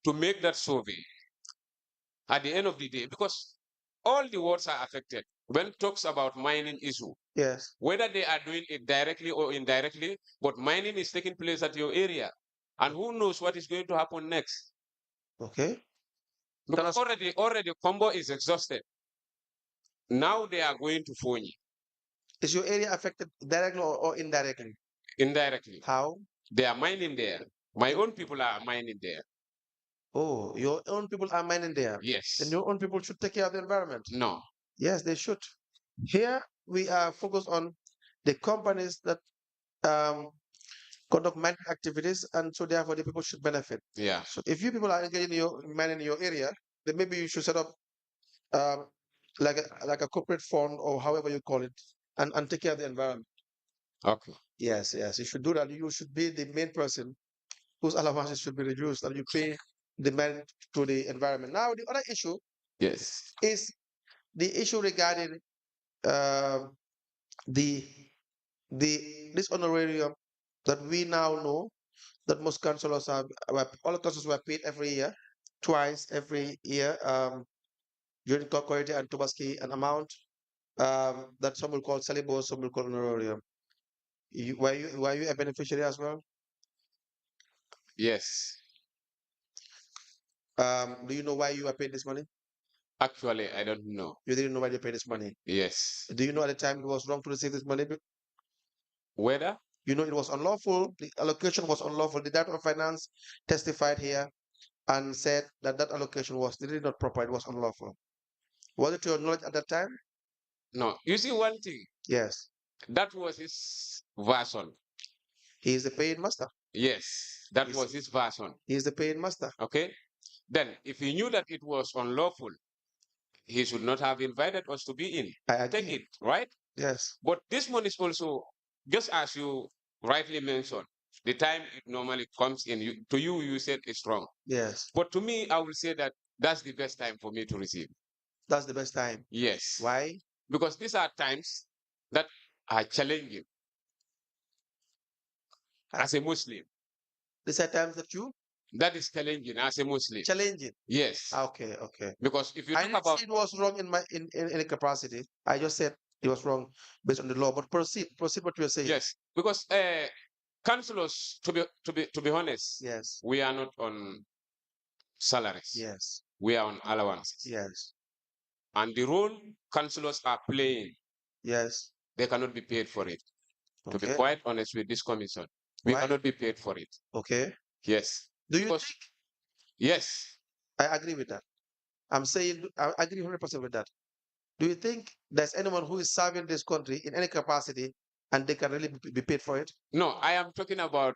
to make that survey at the end of the day, because all the wards are affected. When it talks about mining issue, yes, whether they are doing it directly or indirectly, but mining is taking place at your area, and who knows what is going to happen next. Okay. Because already Combo is exhausted. Now they are going to Fonyi. Is your area affected directly or indirectly? Indirectly. How? They are mining there. My own people are mining there. Oh, your own people are mining there? Yes. Then your own people should take care of the environment? No. Yes, they should. Here we are focused on the companies that conduct mining activities, and so therefore the people should benefit. Yeah. So if you people are engaging in mining in your area, then maybe you should set up like a corporate fund or however you call it, and take care of the environment. Okay. Yes, you should do that. You should be the main person whose allowances should be reduced, and you pay the man to the environment. Now the other issue, yes, is the issue regarding this honorarium that we now know that most councillors all councillors were paid every year, twice every year, during Kokorite and Tobaski, an amount that some will call salibo, some will call honorarium. Were you a beneficiary as well? Yes. Do you know why you are paid this money? Actually, I don't know. You didn't know why you paid this money? Yes. Do you know at the time it was wrong to receive this money? Whether? You know it was unlawful. The allocation was unlawful. The Director of Finance testified here and said that allocation was really not proper. It was unlawful. Was it to your knowledge at that time? No. You see one thing, Yes. that was his version. He is the paying master. Yes, that was his version. He is the paying master. Okay. Then, if he knew that it was unlawful, he should not have invited us to be in. I agree. Take it, right? Yes. But this one is also, just as you rightly mentioned, the time it normally comes in. To you, you said it's wrong. Yes. But to me, I will say that that's the best time for me to receive. That's the best time. Yes. Why? Because these are times that are challenging as a Muslim. These are times that you? That is challenging as a Muslim. Challenging. Yes. Okay, okay. Because if you I talk didn't about say it was wrong in my in any capacity. I just said it was wrong based on the law. But proceed what you are saying. yes, because councillors, to be honest, Yes. we are not on salaries. Yes. We are on allowances. Yes. And the role councillors are playing, Yes. they cannot be paid for it. To be Okay. quite honest with this commission, we Why? cannot be paid for it. Okay. Yes. Do you Because- think? Yes. I agree with that. I'm saying I agree 100% with that. Do you think there's anyone who is serving this country in any capacity and they can really be paid for it? No, I am talking about.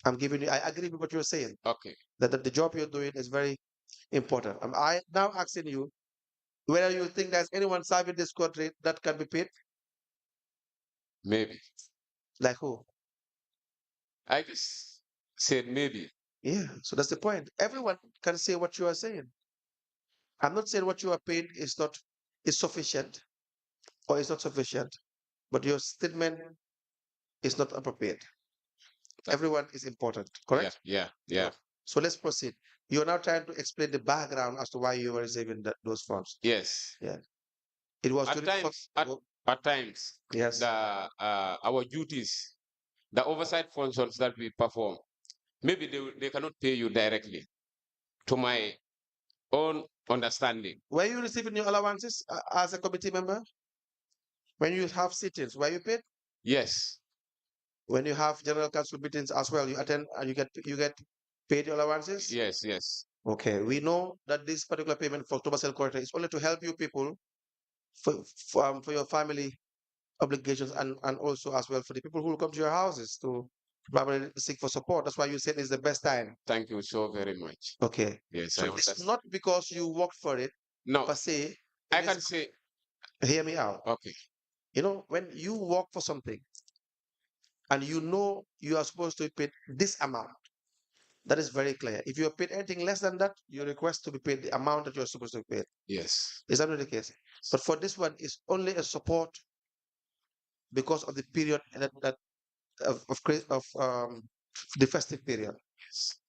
I'm giving you. I agree with what you're saying. Okay. That the job you're doing is very important. I now asking you whether you think there's anyone serving this country that can be paid. Maybe. Like who? I just said maybe. Yeah. So that's the point. Everyone can say what you are saying. I'm not saying what you are paid is sufficient or is not sufficient, but your statement is not appropriate. Everyone is important, correct? Yeah. So let's proceed. You're now trying to explain the background as to why you were receiving those funds. Yes. Yeah. It was At times, at times, yes. our duties, the oversight functions that we perform, maybe they cannot pay you directly. To my own understanding. Were you receiving your allowances as a committee member? When you have sittings, were you paid? Yes. When you have general council meetings as well, you attend and you get paid your allowances? Yes. Okay. We know that this particular payment for October sale quarter is only to help you people for your family obligations and also as well for the people who will come to your houses to probably seek for support. That's why you said it's the best time. Thank you so very much. Okay. Yes, So it's not because you worked for it. No. Per se. I can say. Hear me out. Okay. You know, when you work for something and you know you are supposed to be paid this amount, that is very clear. If you are paid anything less than that, you request to be paid the amount that you're supposed to be paid. Yes. Is that not the case? But for this one, it's only a support because of the period that of the festive period. Yes.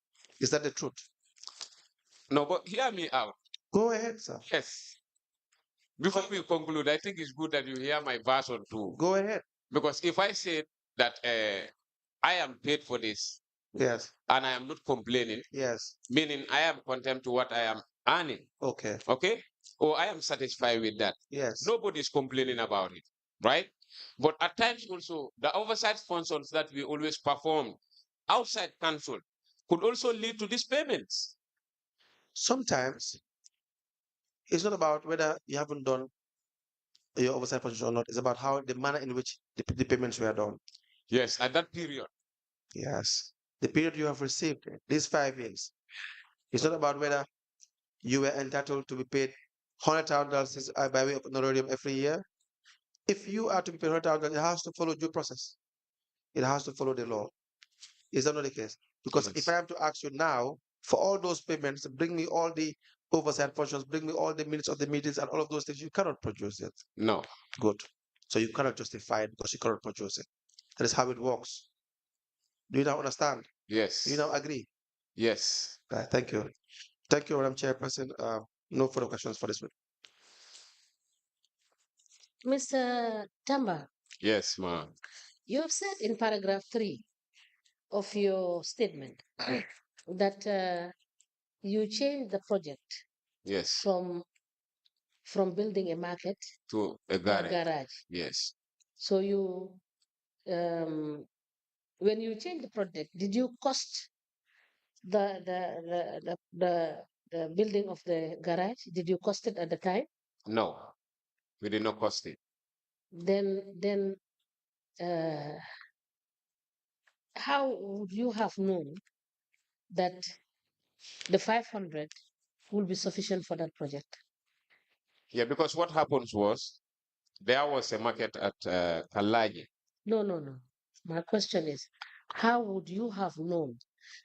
Is that the truth? No, but hear me out. Go ahead, sir. Yes. Before we conclude, I think it's good that you hear my version too. Go ahead. Because if I say that I am paid for this, yes, and I am not complaining, yes, meaning I am content to what I am earning. Okay. Okay? Or I am satisfied with that. Yes. Nobody is complaining about it, right? But at times also, the oversight functions that we always perform outside council could also lead to these payments. Sometimes it's not about whether you haven't done your oversight function or not. It's about how the manner in which the payments were done. Yes, at that period. Yes. The period you have received, these 5 years. It's not about whether you were entitled to be paid $100,000 by way of honorarium every year. If you are to be paid $100,000, it has to follow due process. It has to follow the law. Is that not the case? Because if I am to ask you now for all those payments, bring me all the oversight functions, bring me all the minutes of the meetings and all of those things, you cannot produce it. No. Good. So you cannot justify it because you cannot produce it. That is how it works. Do you now understand? Yes. Do you now agree? Yes. Thank you. Thank you, Madam Chairperson. No further questions for this one. Mr. Tamba. Yes, ma'am. You have said in paragraph 3 of your statement that you changed the project. Yes. From building a market to a garage. Yes. So you, when you changed the project, did you cost the building of the garage? Did you cost it at the time? No, we did not cost it. Then how would you have known that the 500 will be sufficient for that project? Yeah, because what happens was there was a market at Kalaji. No. My question is, how would you have known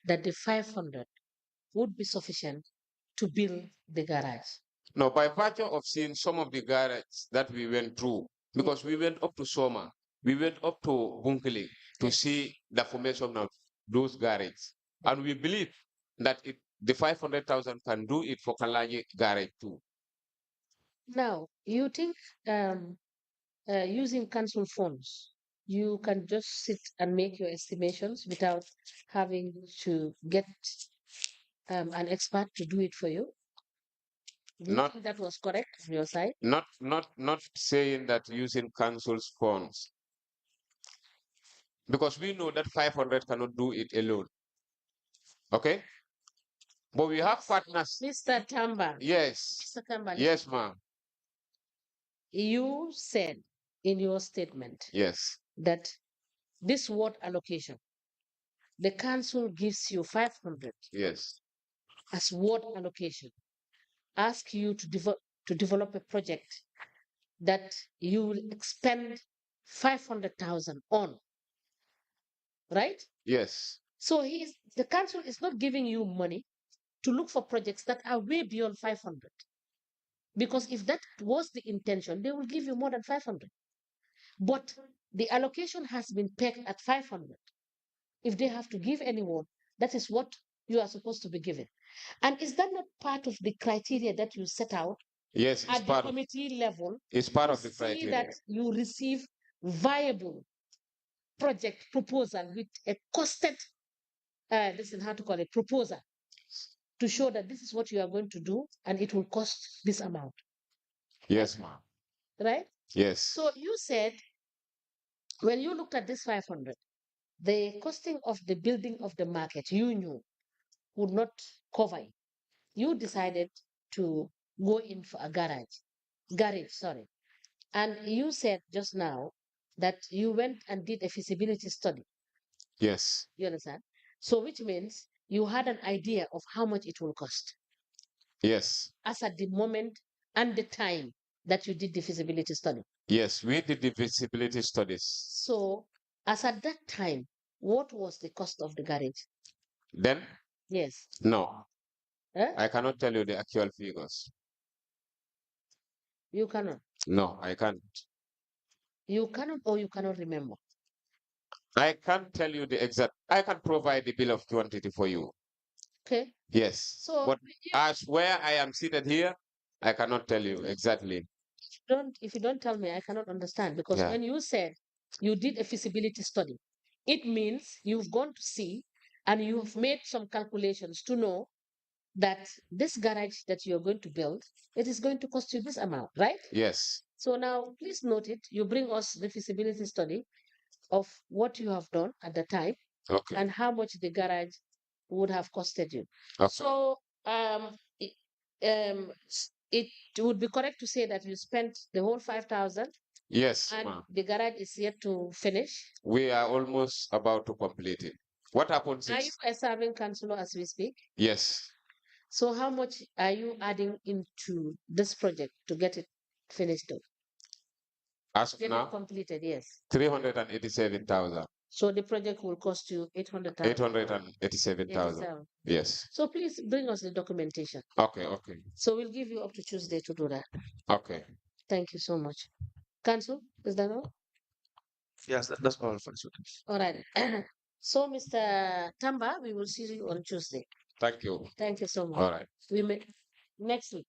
that the 500 would be sufficient to build the garage? No, by virtue of seeing some of the garages that we went through, because we went up to Soma, we went up to Bunkili to see the formation of those garages. And we believe that the 500,000 can do it for Kalaji garage too. Now, you think using council funds, you can just sit and make your estimations without having to get an expert to do it for you? Do you think that was correct on your side? Not saying that using council's funds, because we know that 500 cannot do it alone. Okay, but we have partners. Mr. Tamba. Yes. Mr. Tamba. Yes, ma'am. You said in your statement, yes, that this ward allocation, the council gives you 500. Yes. As ward allocation, ask you to develop a project that you will expend 500,000 on, right? Yes. So the council is not giving you money to look for projects that are way beyond 500. Because if that was the intention, they will give you more than 500. But the allocation has been pegged at 500. If they have to give anyone, that is what you are supposed to be given. And is that not part of the criteria that you set out? Yes, at the committee level? It's part of the criteria. See that you receive viable project proposal with a costed, this is how to call it, proposal, to show that this is what you are going to do and it will cost this amount. Yes, ma'am. Right? Yes. So you said, when you looked at this 500, the costing of the building of the market, you knew, would not cover it. You decided to go in for a garage, sorry. And you said just now that you went and did a feasibility study. Yes. You understand? So which means you had an idea of how much it will cost. Yes. As at the moment and the time that you did the feasibility study. Yes, we did the feasibility studies. So as at that time, what was the cost of the garage? Then? Yes. No. Huh? I cannot tell you the actual figures. You cannot? No, I can't. You cannot, or you cannot remember? I can't tell you the exact. I can provide the bill of quantity for you. Okay. Yes. So, but as where I am seated here, I cannot tell you exactly. If you don't tell me, I cannot understand, because when you said you did a feasibility study, it means you've gone to see and you've made some calculations to know that this garage that you're going to build, it is going to cost you this amount, right? Yes. So now please note it. You bring us the feasibility study of what you have done at the time, okay, and how much the garage would have costed you. Okay. So it would be correct to say that you spent the whole 5,000. Yes, And ma'am. the garage is yet to finish. We are almost about to complete it. What happens Are you is, a serving councillor as we speak? yes, So how much are you adding into this project to get it finished up? as of Get it now, completed, yes. 387,000. So the project will cost you 800,000. 887,000. Yes. So please bring us the documentation. Okay, okay, So we'll give you up to Tuesday to do that. okay. Thank you so much. Council, is that all? Yes, that's all. All right. So Mr. Tamba, we will see you on Tuesday. Thank you. Thank you so much. All right. We may next week.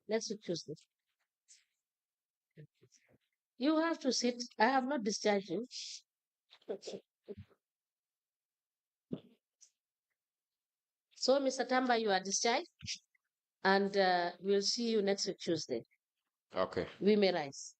Next week Tuesday. You have to sit. I have not discharged you. So, Mr. Tamba, you are discharged, and we'll see you next week Tuesday. Okay. We may rise.